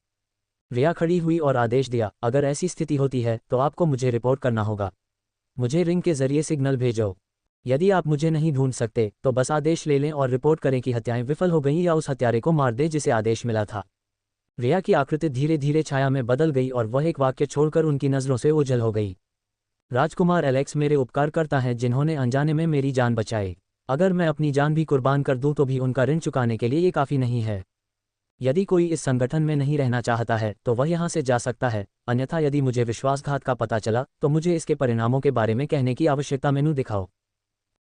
रिया खड़ी हुई और आदेश दिया, अगर ऐसी स्थिति होती है तो आपको मुझे रिपोर्ट करना होगा। मुझे रिंग के जरिए सिग्नल भेजो। यदि आप मुझे नहीं ढूंढ सकते तो बस आदेश ले लें और रिपोर्ट करें कि हत्याएं विफल हो गईं या उस हत्यारे को मार दे जिसे आदेश मिला था। रिया की आकृति धीरे धीरे छाया में बदल गई और वह एक वाक्य छोड़कर उनकी नज़रों से ओझल हो गई। राजकुमार एलेक्स मेरे उपकारकर्ता हैं जिन्होंने अनजाने में मेरी जान बचाई। अगर मैं अपनी जान भी कुर्बान कर दूं तो भी उनका ऋण चुकाने के लिए ये काफ़ी नहीं है। यदि कोई इस संगठन में नहीं रहना चाहता है तो वह यहाँ से जा सकता है, अन्यथा यदि मुझे विश्वासघात का पता चला तो मुझे इसके परिणामों के बारे में कहने की आवश्यकता। मेनू दिखाओ।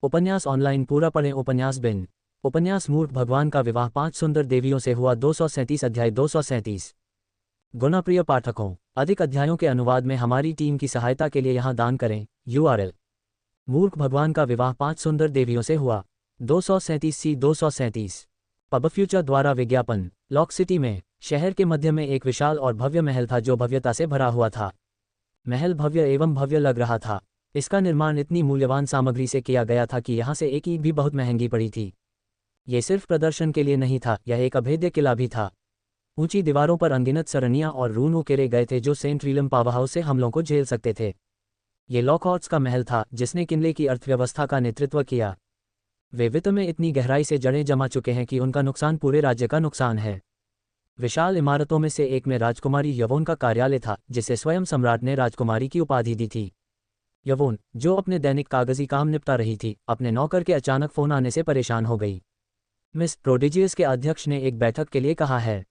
उपन्यास ऑनलाइन पूरा पढ़ें। उपन्यास बिन। उपन्यास मूर्ख भगवान का विवाह 5 सुंदर देवियों से हुआ। 237 अध्याय 237। गुणाप्रिय पाठकों, अधिक अध्यायों के अनुवाद में हमारी टीम की सहायता के लिए यहाँ दान करें। URL। मूर्ख भगवान का विवाह 5 सुंदर देवियों से हुआ। 237 C 237। पब फ्यूचर द्वारा विज्ञापन। लॉक सिटी में शहर के मध्य में एक विशाल और भव्य महल था जो भव्यता से भरा हुआ था। महल भव्य एवं भव्य लग रहा था। इसका निर्माण इतनी मूल्यवान सामग्री से किया गया था कि यहाँ से एक ईंट भी बहुत महंगी पड़ी थी। ये सिर्फ प्रदर्शन के लिए नहीं था, यह एक अभेद्य किला भी था। ऊंची दीवारों पर अनगिनत सरनियां और रून उकेरे गए थे जो सेंट विलियम पावरहाउस से हमलों को झेल सकते थे। ये लॉकहार्ट्स का महल था जिसने किले की अर्थव्यवस्था का नेतृत्व किया। वे वित्त में इतनी गहराई से जड़ें जमा चुके हैं कि उनका नुकसान पूरे राज्य का नुकसान है। विशाल इमारतों में से एक में राजकुमारी यवोन का कार्यालय था जिसे स्वयं सम्राट ने राजकुमारी की उपाधि दी थी। यवोन, जो अपने दैनिक कागजी काम निपटा रही थी, अपने नौकर के अचानक फोन आने से परेशान हो गई। मिस प्रोडिजियस के अध्यक्ष ने एक बैठक के लिए कहा है।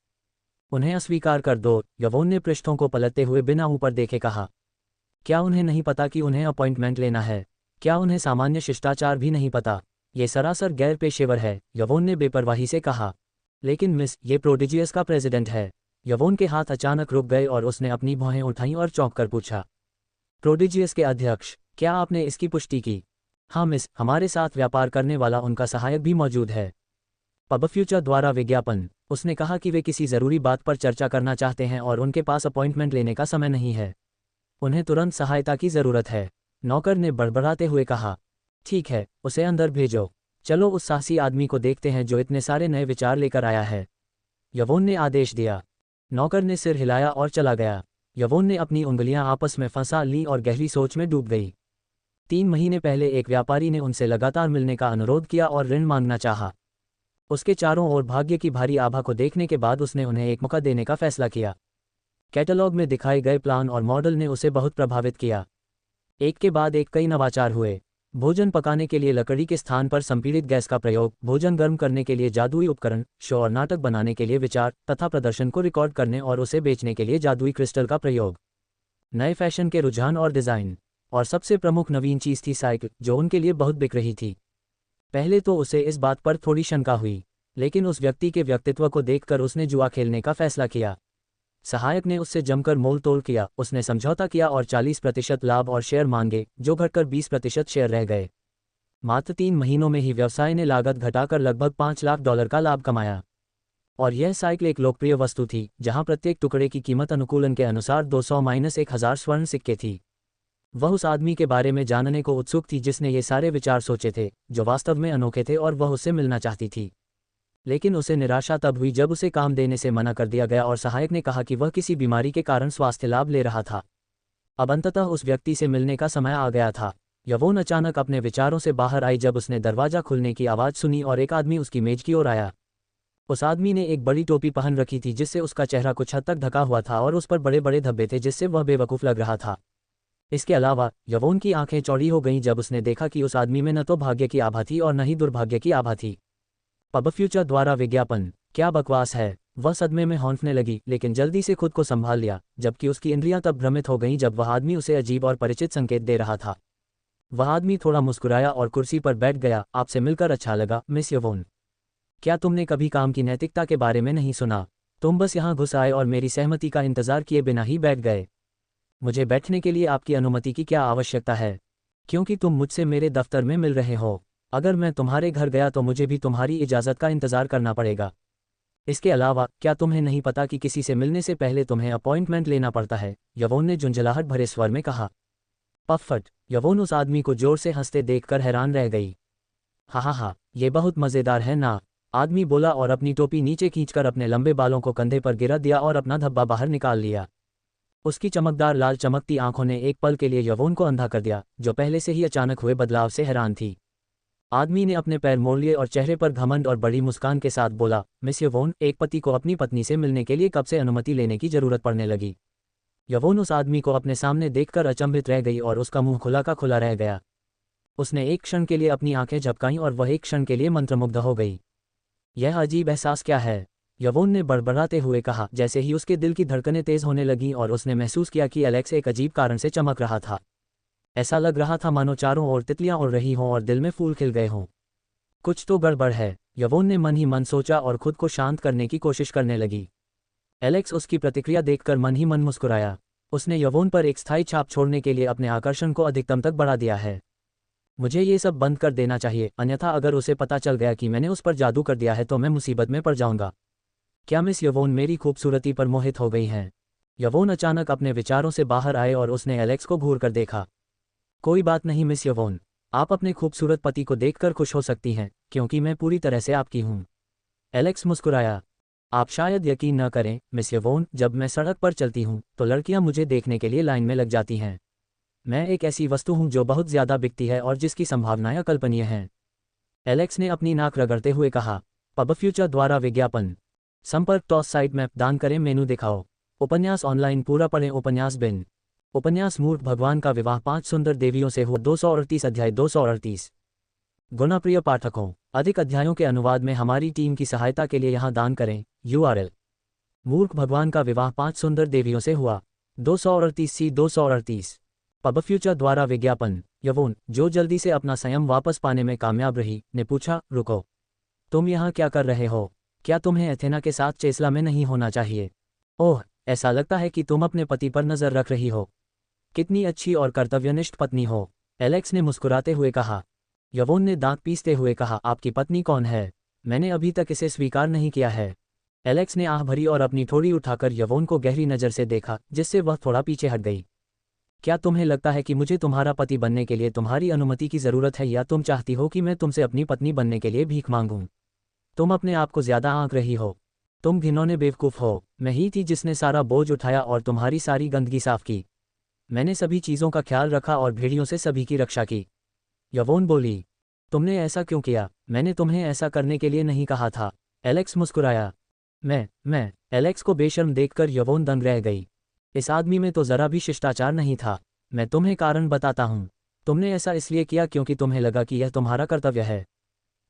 उन्हें अस्वीकार कर दो। यवोन ने पृष्ठों को पलटते हुए बिना ऊपर देखे कहा। क्या उन्हें नहीं पता कि उन्हें अपॉइंटमेंट लेना है? क्या उन्हें सामान्य शिष्टाचार भी नहीं पता? ये सरासर गैर पेशेवर है, यवोन ने बेपरवाही से कहा। लेकिन मिस, ये प्रोडिजियस का प्रेसिडेंट है। यवोन के हाथ अचानक रुक गए और उसने अपनी भौहें उठाईं और चौंक कर पूछा। प्रोडिजियस के अध्यक्ष, क्या आपने इसकी पुष्टि की? हाँ मिस, हमारे साथ व्यापार करने वाला उनका सहायक भी मौजूद है। पब फ्यूचर द्वारा विज्ञापन। उसने कहा कि वे किसी ज़रूरी बात पर चर्चा करना चाहते हैं और उनके पास अपॉइंटमेंट लेने का समय नहीं है। उन्हें तुरंत सहायता की ज़रूरत है। नौकर ने बड़बड़ाते हुए कहा। ठीक है, उसे अंदर भेजो। चलो उस साहसी आदमी को देखते हैं जो इतने सारे नए विचार लेकर आया है। यवोन ने आदेश दिया। नौकर ने सिर हिलाया और चला गया। यवोन ने अपनी उंगलियां आपस में फंसा लीं और गहरी सोच में डूब गई। 3 महीने पहले एक व्यापारी ने उनसे लगातार मिलने का अनुरोध किया और ऋण मांगना चाहा। उसके चारों ओर भाग्य की भारी आभा को देखने के बाद उसने उन्हें एक मौका देने का फैसला किया। कैटलॉग में दिखाए गए प्लान और मॉडल ने उसे बहुत प्रभावित किया। एक के बाद एक कई नवाचार हुए। भोजन पकाने के लिए लकड़ी के स्थान पर संपीड़ित गैस का प्रयोग, भोजन गर्म करने के लिए जादुई उपकरण, शो और नाटक बनाने के लिए विचार तथा प्रदर्शन को रिकॉर्ड करने और उसे बेचने के लिए जादुई क्रिस्टल का प्रयोग। नए फैशन के रुझान और डिज़ाइन। और सबसे प्रमुख नवीन चीज़ थी साइकिल, जो उनके लिए बहुत बिक रही थी। पहले तो उसे इस बात पर थोड़ी शंका हुई, लेकिन उस व्यक्ति के व्यक्तित्व को देखकर उसने जुआ खेलने का फैसला किया। सहायक ने उससे जमकर मोल तोल किया। उसने समझौता किया और 40% लाभ और शेयर मांगे, जो घटकर 20% शेयर रह गए। मात्र 3 महीनों में ही व्यवसाय ने लागत घटाकर लगभग $5 लाख का लाभ कमाया। और यह साइकिल एक लोकप्रिय वस्तु थी, जहां प्रत्येक टुकड़े की कीमत अनुकूलन के अनुसार 200-1000 स्वर्ण सिक्के थी। वह उस आदमी के बारे में जानने को उत्सुक थी जिसने ये सारे विचार सोचे थे, जो वास्तव में अनोखे थे, और वह उससे मिलना चाहती थी। लेकिन उसे निराशा तब हुई जब उसे काम देने से मना कर दिया गया और सहायक ने कहा कि वह किसी बीमारी के कारण स्वास्थ्य लाभ ले रहा था। अब अंततः उस व्यक्ति से मिलने का समय आ गया था। यवोन अचानक अपने विचारों से बाहर आई जब उसने दरवाजा खुलने की आवाज़ सुनी और एक आदमी उसकी मेज की ओर आया। उस आदमी ने एक बड़ी टोपी पहन रखी थी जिससे उसका चेहरा कुछ हद तक ढका हुआ था और उस पर बड़े बड़े धब्बे थे जिससे वह बेवकूफ़ लग रहा था। इसके अलावा यवोन की आंखें चौड़ी हो गईं जब उसने देखा कि उस आदमी में न तो भाग्य की आभा थी और न ही दुर्भाग्य की आभा थी। पब फ्यूचर द्वारा विज्ञापन। क्या बकवास है। वह सदमे में हौंफने लगी, लेकिन जल्दी से खुद को संभाल लिया, जबकि उसकी इंद्रियां तब भ्रमित हो गईं जब वह आदमी उसे अजीब और परिचित संकेत दे रहा था। वह आदमी थोड़ा मुस्कुराया और कुर्सी पर बैठ गया। आपसे मिलकर अच्छा लगा, मिस यवोन। क्या तुमने कभी काम की नैतिकता के बारे में नहीं सुना? तुम बस यहाँ घुस आए और मेरी सहमति का इंतजार किए बिना ही बैठ गए। मुझे बैठने के लिए आपकी अनुमति की क्या आवश्यकता है? क्योंकि तुम मुझसे मेरे दफ्तर में मिल रहे हो। अगर मैं तुम्हारे घर गया तो मुझे भी तुम्हारी इजाज़त का इंतज़ार करना पड़ेगा। इसके अलावा क्या तुम्हें नहीं पता कि किसी से मिलने से पहले तुम्हें अपॉइंटमेंट लेना पड़ता है? यवोन ने झुंझलाहट भरे स्वर में कहा। पफट। यवोन उस आदमी को जोर से हंसते देखकर हैरान रह गई। हा, ये बहुत मज़ेदार है ना? आदमी बोला और अपनी टोपी नीचे खींचकर अपने लंबे बालों को कंधे पर गिरा दिया और अपना धब्बा बाहर निकाल लिया। उसकी चमकदार लाल चमकती आंखों ने एक पल के लिए यवोन को अंधा कर दिया, जो पहले से ही अचानक हुए बदलाव से हैरान थी। आदमी ने अपने पैर मोड़ लिए और चेहरे पर घमंड और बड़ी मुस्कान के साथ बोला, मिस यवोन, एक पति को अपनी पत्नी से मिलने के लिए कब से अनुमति लेने की जरूरत पड़ने लगी? यवोन उस आदमी को अपने सामने देखकर अचंभित रह गई और उसका मुंह खुला का खुला रह गया। उसने एक क्षण के लिए अपनी आंखें झपकाईं और वह एक क्षण के लिए मंत्रमुग्ध हो गई। यह अजीब एहसास क्या है? यवोन ने बड़बड़ाते हुए कहा, जैसे ही उसके दिल की धड़कनें तेज होने लगीं और उसने महसूस किया कि एलेक्स एक अजीब कारण से चमक रहा था। ऐसा लग रहा था मानो चारों ओर तितलियां उड़ रही हों और दिल में फूल खिल गए हों। कुछ तो गड़बड़ है, यवोन ने मन ही मन सोचा और खुद को शांत करने की कोशिश करने लगी। एलेक्स उसकी प्रतिक्रिया देखकर मन ही मन मुस्कुराया। उसने यवोन पर एक स्थायी छाप छोड़ने के लिए अपने आकर्षण को अधिकतम तक बढ़ा दिया है। मुझे ये सब बंद कर देना चाहिए, अन्यथा अगर उसे पता चल गया कि मैंने उस पर जादू कर दिया है तो मैं मुसीबत में पड़ जाऊंगा। क्या मिस यवोन मेरी खूबसूरती पर मोहित हो गई हैं? यवोन अचानक अपने विचारों से बाहर आए और उसने एलेक्स को घूर कर देखा। कोई बात नहीं मिस यवोन, आप अपने खूबसूरत पति को देखकर खुश हो सकती हैं, क्योंकि मैं पूरी तरह से आपकी हूँ। एलेक्स मुस्कुराया। आप शायद यकीन न करें मिस यवोन, जब मैं सड़क पर चलती हूँ तो लड़कियां मुझे देखने के लिए लाइन में लग जाती हैं। मैं एक ऐसी वस्तु हूँ जो बहुत ज़्यादा बिकती है और जिसकी संभावनाएं अकल्पनीय हैं। एलेक्स ने अपनी नाक रगड़ते हुए कहा। पब फ्यूचर द्वारा विज्ञापन। संपर्क टॉस साइट मैप दान करें मेनू दिखाओ। उपन्यास ऑनलाइन पूरा पढ़ें। उपन्यास बिन। उपन्यास मूर्ख भगवान का विवाह 5 सुंदर देवियों से हुआ 238 अध्याय 238। गुणाप्रिय पाठकों, अधिक अध्यायों के अनुवाद में हमारी टीम की सहायता के लिए यहाँ दान करें। URL। मूर्ख भगवान का विवाह 5 सुंदर देवियों से हुआ 238 C 238। पब फ्यूचर द्वारा विज्ञापन। यवोन, जो जल्दी से अपना संयम वापस पाने में कामयाब रही, ने पूछा, रुको, तुम यहाँ क्या कर रहे हो? क्या तुम्हें एथेना के साथ चेसला में नहीं होना चाहिए? ओह, ऐसा लगता है कि तुम अपने पति पर नजर रख रही हो। कितनी अच्छी और कर्तव्यनिष्ठ पत्नी हो, एलेक्स ने मुस्कुराते हुए कहा। यवोन ने दांत पीसते हुए कहा, आपकी पत्नी कौन है? मैंने अभी तक इसे स्वीकार नहीं किया है। एलेक्स ने आह भरी और अपनी ठोड़ी उठाकर यवोन को गहरी नज़र से देखा, जिससे वह थोड़ा पीछे हट गई। क्या तुम्हें लगता है कि मुझे तुम्हारा पति बनने के लिए तुम्हारी अनुमति की ज़रूरत है, या तुम चाहती हो कि मैं तुमसे अपनी पत्नी बनने के लिए भीख मांगूं? तुम अपने आप को ज़्यादा आंक रही हो। तुम घिनौने बेवकूफ़ हो। मैं ही थी जिसने सारा बोझ उठाया और तुम्हारी सारी गंदगी साफ की। मैंने सभी चीज़ों का ख्याल रखा और भेड़ियों से सभी की रक्षा की। यवोन बोली। तुमने ऐसा क्यों किया? मैंने तुम्हें ऐसा करने के लिए नहीं कहा था। एलेक्स मुस्कुराया। मैं एलेक्स को बेशर्म देखकर यवोन दंग रह गई। इस आदमी में तो ज़रा भी शिष्टाचार नहीं था। मैं तुम्हें कारण बताता हूँ। तुमने ऐसा इसलिए किया क्योंकि तुम्हें लगा कि यह तुम्हारा कर्तव्य है।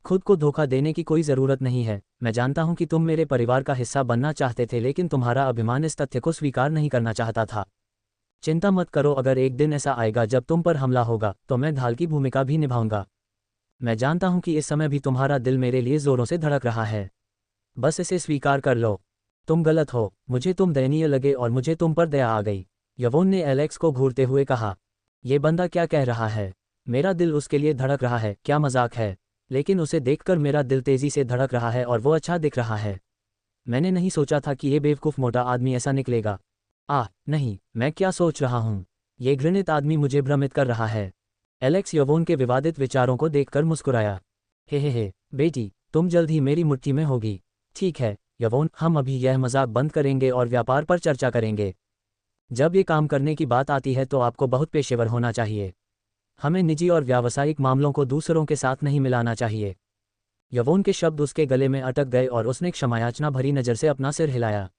खुद को धोखा देने की कोई ज़रूरत नहीं है। मैं जानता हूँ कि तुम मेरे परिवार का हिस्सा बनना चाहते थे, लेकिन तुम्हारा अभिमान इस तथ्य को स्वीकार नहीं करना चाहता था। चिंता मत करो, अगर एक दिन ऐसा आएगा जब तुम पर हमला होगा तो मैं ढाल की भूमिका भी निभाऊंगा। मैं जानता हूँ कि इस समय भी तुम्हारा दिल मेरे लिए ज़ोरों से धड़क रहा है। बस इसे स्वीकार कर लो। तुम गलत हो। मुझे तुम दयनीय लगे और मुझे तुम पर दया आ गई। यवोन ने एलेक्स को घूरते हुए कहा। ये बंदा क्या कह रहा है? मेरा दिल उसके लिए धड़क रहा है, क्या मजाक है? लेकिन उसे देखकर मेरा दिल तेजी से धड़क रहा है और वो अच्छा दिख रहा है। मैंने नहीं सोचा था कि ये बेवकूफ़ मोटा आदमी ऐसा निकलेगा। नहीं, मैं क्या सोच रहा हूँ? ये घृणित आदमी मुझे भ्रमित कर रहा है। एलेक्स यवोन के विवादित विचारों को देखकर मुस्कुराया। हे, बेटी, तुम जल्द ही मेरी मुट्ठी में होगी। ठीक है यवोन, हम अभी यह मजाक बंद करेंगे और व्यापार पर चर्चा करेंगे। जब ये काम करने की बात आती है तो आपको बहुत पेशेवर होना चाहिए। हमें निजी और व्यावसायिक मामलों को दूसरों के साथ नहीं मिलाना चाहिए। यवोन के शब्द उसके गले में अटक गए और उसने क्षमायाचना भरी नज़र से अपना सिर हिलाया।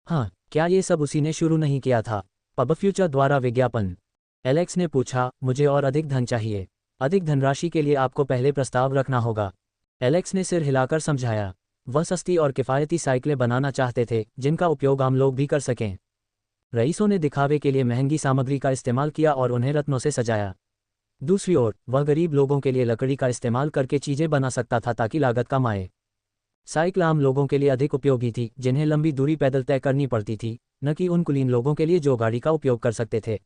हाँ, क्या ये सब उसी ने शुरू नहीं किया था? पब फ्यूचर द्वारा विज्ञापन। एलेक्स ने पूछा, मुझे और अधिक धन चाहिए। अधिक धनराशि के लिए आपको पहले प्रस्ताव रखना होगा। एलेक्स ने सिर हिलाकर समझाया। वह सस्ती और किफ़ायती साइकिलें बनाना चाहते थे जिनका उपयोग आम लोग भी कर सकें। रईसों ने दिखावे के लिए महंगी सामग्री का इस्तेमाल किया और उन्हें रत्नों से सजाया। दूसरी ओर वह गरीब लोगों के लिए लकड़ी का इस्तेमाल करके चीज़ें बना सकता था ताकि लागत कम आए। साइकिल आम लोगों के लिए अधिक उपयोगी थी जिन्हें लंबी दूरी पैदल तय करनी पड़ती थी, न कि उन कुलीन लोगों के लिए जो गाड़ी का उपयोग कर सकते थे।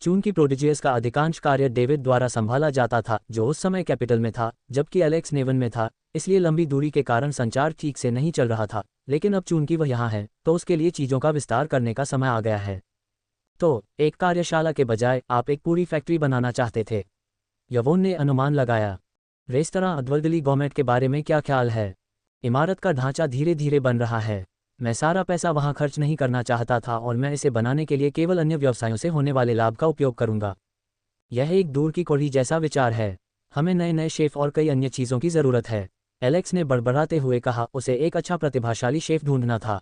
चून की प्रोडिजियस का अधिकांश कार्य डेविड द्वारा संभाला जाता था, जो उस समय कैपिटल में था, जबकि एलेक्स नेवन में था, इसलिए लंबी दूरी के कारण संचार ठीक से नहीं चल रहा था। लेकिन अब चूंकि वह यहाँ है तो उसके लिए चीज़ों का विस्तार करने का समय आ गया है। तो एक कार्यशाला के बजाय आप एक पूरी फैक्ट्री बनाना चाहते थे, यवोन ने अनुमान लगाया। रेस्तरां अद्वल्डली गवर्नमेंट के बारे में क्या ख्याल है? इमारत का ढांचा धीरे धीरे बन रहा है। मैं सारा पैसा वहां खर्च नहीं करना चाहता था और मैं इसे बनाने के लिए केवल अन्य व्यवसायों से होने वाले लाभ का उपयोग करूंगा। यह एक दूर की कोढ़ी जैसा विचार है। हमें नए नए शेफ और कई अन्य चीज़ों की ज़रूरत है। एलेक्स ने बड़बड़ाते हुए कहा। उसे एक अच्छा प्रतिभाशाली शेफ ढूंढना था।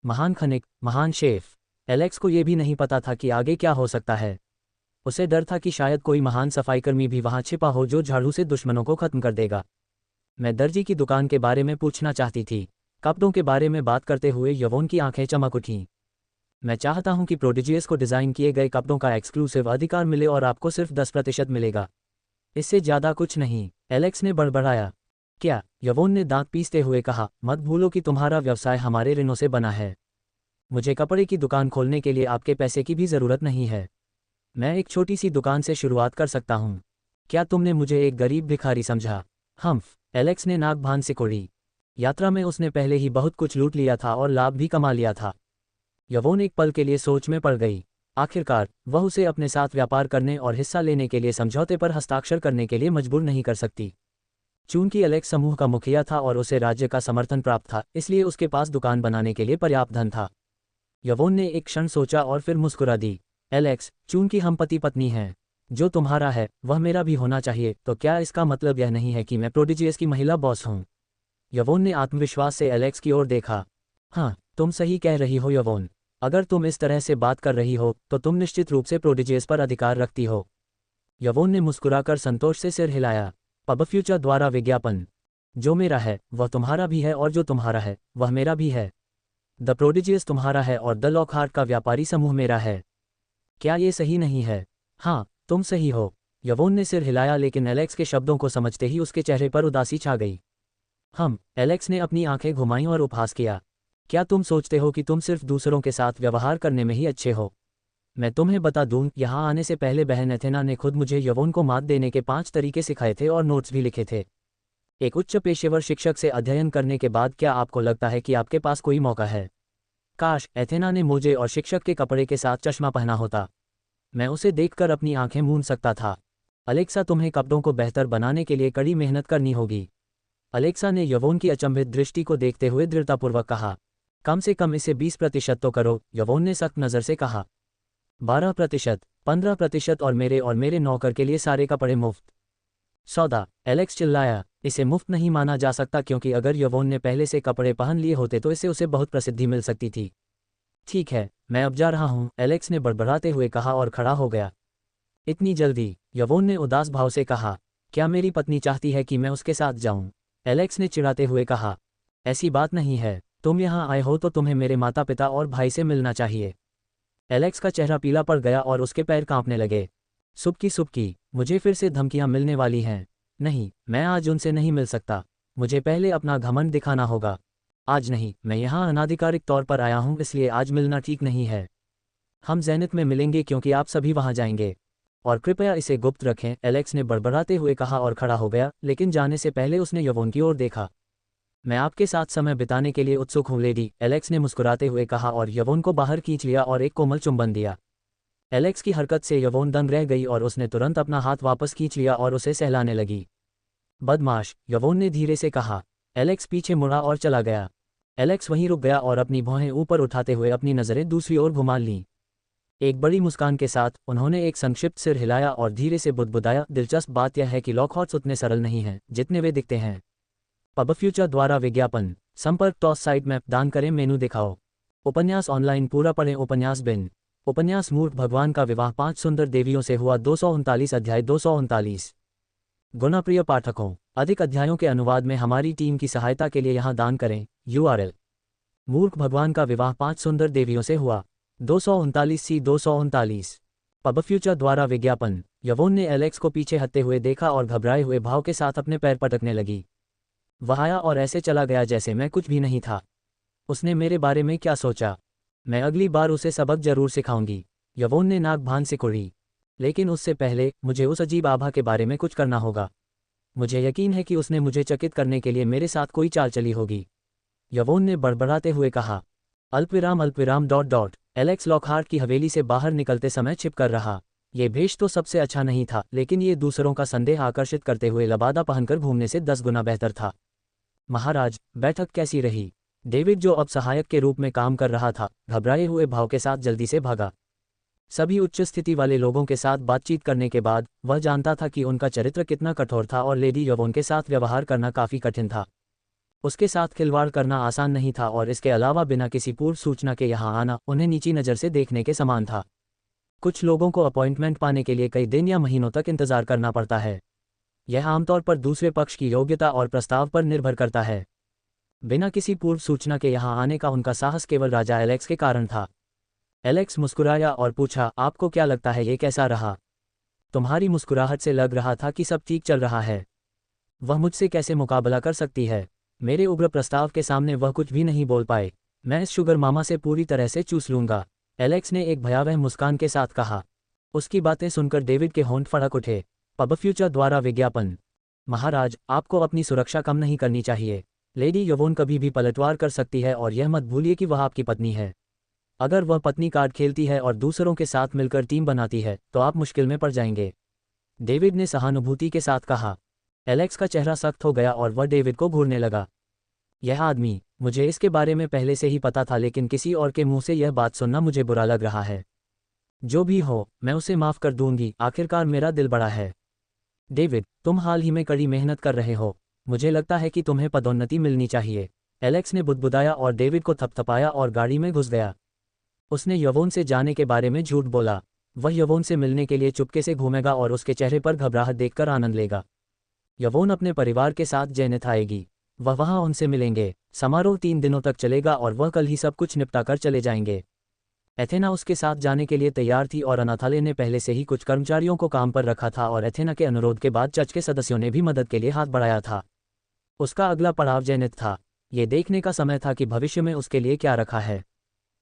महान खनिक, महान शेफ। एलेक्स को ये भी नहीं पता था कि आगे क्या हो सकता है। उसे डर था कि शायद कोई महान सफाईकर्मी भी वहां छिपा हो जो झाड़ू से दुश्मनों को खत्म कर देगा। मैं दर्जी की दुकान के बारे में पूछना चाहती थी। कपड़ों के बारे में बात करते हुए यवोन की आंखें चमक उठीं। मैं चाहता हूं कि प्रोडिजियस को डिज़ाइन किए गए कपड़ों का एक्सक्लूसिव अधिकार मिले और आपको सिर्फ 10% मिलेगा। इससे ज़्यादा कुछ नहीं, एलेक्स ने बड़बड़ाया। क्या? यवोन ने दांत पीसते हुए कहा, मत भूलो कि तुम्हारा व्यवसाय हमारे ऋणों से बना है। मुझे कपड़े की दुकान खोलने के लिए आपके पैसे की भी ज़रूरत नहीं है। मैं एक छोटी सी दुकान से शुरुआत कर सकता हूँ। क्या तुमने मुझे एक गरीब भिखारी समझा? हम्फ, एलेक्स ने नाक भान सिकोड़ी। यात्रा में उसने पहले ही बहुत कुछ लूट लिया था और लाभ भी कमा लिया था। यवोन एक पल के लिए सोच में पड़ गई। आखिरकार वह उसे अपने साथ व्यापार करने और हिस्सा लेने के लिए समझौते पर हस्ताक्षर करने के लिए मजबूर नहीं कर सकती। चूंकि एलेक्स समूह का मुखिया था और उसे राज्य का समर्थन प्राप्त था, इसलिए उसके पास दुकान बनाने के लिए पर्याप्त धन था। यवोन ने एक क्षण सोचा और फिर मुस्कुरा दी। एलेक्स, चूंकि हम पति पत्नी हैं, जो तुम्हारा है वह मेरा भी होना चाहिए, तो क्या इसका मतलब यह नहीं है कि मैं प्रोडिजियस की महिला बॉस हूँ? यवोन ने आत्मविश्वास से एलेक्स की ओर देखा। हाँ, तुम सही कह रही हो यवोन। अगर तुम इस तरह से बात कर रही हो तो तुम निश्चित रूप से प्रोडिजियस पर अधिकार रखती हो। यवोन ने मुस्कुराकर संतोष से सिर हिलाया। पबफ्यूचर द्वारा विज्ञापन। जो मेरा है वह तुम्हारा भी है और जो तुम्हारा है वह मेरा भी है। द प्रोडिजियस तुम्हारा है और द लॉकहार्ट का व्यापारी समूह मेरा है। क्या ये सही नहीं है? हाँ, तुम सही हो। यवोन ने सिर हिलाया, लेकिन एलेक्स के शब्दों को समझते ही उसके चेहरे पर उदासी छा गई। एलेक्स ने अपनी आंखें घुमाईं और उपहास किया। क्या तुम सोचते हो कि तुम सिर्फ दूसरों के साथ व्यवहार करने में ही अच्छे हो? मैं तुम्हें बता दूं, यहाँ आने से पहले बहन एथेना ने खुद मुझे यवोन को मात देने के 5 तरीके सिखाए थे और नोट्स भी लिखे थे। एक उच्च पेशेवर शिक्षक से अध्ययन करने के बाद क्या आपको लगता है कि आपके पास कोई मौका है? काश एथेना ने मुझे और शिक्षक के कपड़े के साथ चश्मा पहना होता। मैं उसे देखकर अपनी आंखें मूंद सकता था। अलेक्सा, तुम्हें कपड़ों को बेहतर बनाने के लिए कड़ी मेहनत करनी होगी। अलेक्सा ने यवोन की अचंभित दृष्टि को देखते हुए दृढ़तापूर्वक कहा। कम से कम इसे 20% तो करो, यवोन ने सख्त नज़र से कहा। 12%, 15% और मेरे नौकर के लिए सारे कपड़े मुफ्त। सौदा, एलेक्स चिल्लाया। इसे मुफ्त नहीं माना जा सकता, क्योंकि अगर यवोन ने पहले से कपड़े पहन लिए होते तो इससे उसे बहुत प्रसिद्धि मिल सकती थी। ठीक है, मैं अब जा रहा हूँ, एलेक्स ने बड़बड़ाते हुए कहा और खड़ा हो गया। इतनी जल्दी? यवोन ने उदास भाव से कहा। क्या मेरी पत्नी चाहती है कि मैं उसके साथ जाऊं? एलेक्स ने चिढ़ाते हुए कहा। ऐसी बात नहीं है, तुम यहाँ आए हो तो तुम्हें मेरे माता पिता और भाई से मिलना चाहिए। एलेक्स का चेहरा पीला पड़ गया और उसके पैर कांपने लगे। सुबकी, मुझे फिर से धमकियां मिलने वाली हैं। नहीं, मैं आज उनसे नहीं मिल सकता। मुझे पहले अपना घमंड दिखाना होगा। आज नहीं, मैं यहाँ अनाधिकारिक तौर पर आया हूँ, इसलिए आज मिलना ठीक नहीं है। हम ज़ेनिथ में मिलेंगे क्योंकि आप सभी वहाँ जाएंगे। और कृपया इसे गुप्त रखें, एलेक्स ने बड़बड़ाते हुए कहा और खड़ा हो गया, लेकिन जाने से पहले उसने यवोन की ओर देखा। मैं आपके साथ समय बिताने के लिए उत्सुक हूँ लेडी, एलेक्स ने मुस्कुराते हुए कहा और यवोन को बाहर खींच लिया और एक कोमल चुंबन दिया। एलेक्स की हरकत से यवोन दंग रह गई और उसने तुरंत अपना हाथ वापस खींच लिया और उसे सहलाने लगी। बदमाश, यवोन ने धीरे से कहा। एलेक्स पीछे मुड़ा और चला गया। एलेक्स वहीं रुक गया और अपनी भौहें ऊपर उठाते हुए अपनी नज़रें दूसरी ओर घुमा लीं। एक बड़ी मुस्कान के साथ उन्होंने एक संक्षिप्त सिर हिलाया और धीरे से बुदबुदाया, दिलचस्प बात यह है कि लॉकहार्ट्स उतने सरल नहीं हैं जितने वे दिखते हैं। पबफ्यूचर द्वारा विज्ञापन। संपर्क टॉस साइट मैप दान करें, मेनू दिखाओ। उपन्यास ऑनलाइन पूरा पढ़ें। उपन्यास बिन। उपन्यास मूर्ख भगवान का विवाह 5 सुंदर देवियों से हुआ। 239 अध्याय 239। गुणाप्रिय पाठकों, अधिक अध्यायों के अनुवाद में हमारी टीम की सहायता के लिए यहाँ दान करें। URL। मूर्ख भगवान का विवाह 5 सुंदर देवियों से हुआ। 239 239। पबफ्यूचर द्वारा विज्ञापन। यवोन ने एलेक्स को पीछे हटते हुए देखा और घबराए हुए भाव के साथ अपने पैर पटकने लगी। वह आया और ऐसे चला गया जैसे मैं कुछ भी नहीं था। उसने मेरे बारे में क्या सोचा? मैं अगली बार उसे सबक जरूर सिखाऊंगी। यवोन ने नाक भान सिकोड़ी। लेकिन उससे पहले मुझे उस अजीब आभा के बारे में कुछ करना होगा। मुझे यकीन है कि उसने मुझे चकित करने के लिए मेरे साथ कोई चाल चली होगी, यवोन ने बड़बड़ाते हुए कहा। अल्पविराम ... एलेक्स लॉकहार्ट की हवेली से बाहर निकलते समय छिप कर रहा। ये भेष तो सबसे अच्छा नहीं था, लेकिन ये दूसरों का संदेह आकर्षित करते हुए लबादा पहनकर घूमने से 10 गुना बेहतर था। महाराज, बैठक कैसी रही? डेविड, जो अब सहायक के रूप में काम कर रहा था, घबराए हुए भाव के साथ जल्दी से भागा। सभी उच्च स्थिति वाले लोगों के साथ बातचीत करने के बाद वह जानता था कि उनका चरित्र कितना कठोर था और लेडी यवोन के साथ व्यवहार करना काफी कठिन था। उसके साथ खिलवाड़ करना आसान नहीं था और इसके अलावा बिना किसी पूर्व सूचना के यहाँ आना उन्हें नीची नज़र से देखने के समान था। कुछ लोगों को अपॉइंटमेंट पाने के लिए कई दिन या महीनों तक इंतजार करना पड़ता है। यह आमतौर पर दूसरे पक्ष की योग्यता और प्रस्ताव पर निर्भर करता है। बिना किसी पूर्व सूचना के यहाँ आने का उनका साहस केवल राजा एलेक्स के कारण था। एलेक्स मुस्कुराया और पूछा, आपको क्या लगता है ये कैसा रहा? तुम्हारी मुस्कुराहट से लग रहा था कि सब ठीक चल रहा है। वह मुझसे कैसे मुकाबला कर सकती है? मेरे उग्र प्रस्ताव के सामने वह कुछ भी नहीं बोल पाए। मैं इस शुगर मामा से पूरी तरह से चूस लूंगा, एलेक्स ने एक भयावह मुस्कान के साथ कहा। उसकी बातें सुनकर डेविड के होंठ फड़क उठे। पब फ्यूचर द्वारा विज्ञापन। महाराज, आपको अपनी सुरक्षा कम नहीं करनी चाहिए। लेडी यवोन कभी भी पलटवार कर सकती है और यह मत भूलिए कि वह आपकी पत्नी है। अगर वह पत्नी कार्ड खेलती है और दूसरों के साथ मिलकर टीम बनाती है तो आप मुश्किल में पड़ जाएंगे, डेविड ने सहानुभूति के साथ कहा। एलेक्स का चेहरा सख्त हो गया और वह डेविड को घूरने लगा। यह आदमी, मुझे इसके बारे में पहले से ही पता था, लेकिन किसी और के मुंह से यह बात सुनना मुझे बुरा लग रहा है। जो भी हो, मैं उसे माफ कर दूंगी, आखिरकार मेरा दिल बड़ा है। डेविड, तुम हाल ही में कड़ी मेहनत कर रहे हो, मुझे लगता है कि तुम्हें पदोन्नति मिलनी चाहिए, एलेक्स ने बुदबुदाया और डेविड को थपथपाया और गाड़ी में घुस गया। उसने यवोन से जाने के बारे में झूठ बोला। वह यवोन से मिलने के लिए चुपके से घूमेगा और उसके चेहरे पर घबराहट देखकर आनंद लेगा। यवोन अपने परिवार के साथ जेनिथ आएगी। वह वहां उनसे मिलेंगे। समारोह 3 दिनों तक चलेगा और वह कल ही सब कुछ निपटा कर चले जाएंगे। एथेना उसके साथ जाने के लिए तैयार थी और अनाथालय ने पहले से ही कुछ कर्मचारियों को काम पर रखा था और एथेना के अनुरोध के बाद चर्च के सदस्यों ने भी मदद के लिए हाथ बढ़ाया था। उसका अगला पड़ाव जेनिथ था। ये देखने का समय था कि भविष्य में उसके लिए क्या रखा है।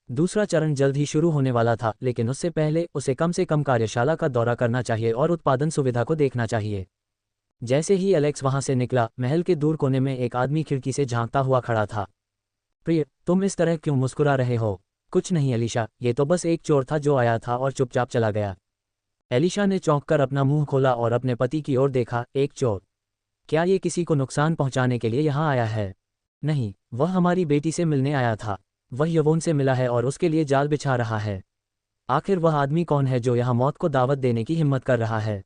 दूसरा चरण जल्द ही शुरू होने वाला था, लेकिन उससे पहले उसे कम से कम कार्यशाला का दौरा करना चाहिए और उत्पादन सुविधा को देखना चाहिए। जैसे ही एलेक्स वहां से निकला, महल के दूर कोने में एक आदमी खिड़की से झांकता हुआ खड़ा था। प्रिय, तुम इस तरह क्यों मुस्कुरा रहे हो? कुछ नहीं एलिशा, ये तो बस एक चोर था जो आया था और चुपचाप चला गया। एलिशा ने चौंक कर अपना मुंह खोला और अपने पति की ओर देखा। एक चोर? क्या ये किसी को नुकसान पहुंचाने के लिए यहाँ आया है? नहीं, वह हमारी बेटी से मिलने आया था। वह यवोन से मिला है और उसके लिए जाल बिछा रहा है। आखिर वह आदमी कौन है जो यहाँ मौत को दावत देने की हिम्मत कर रहा है?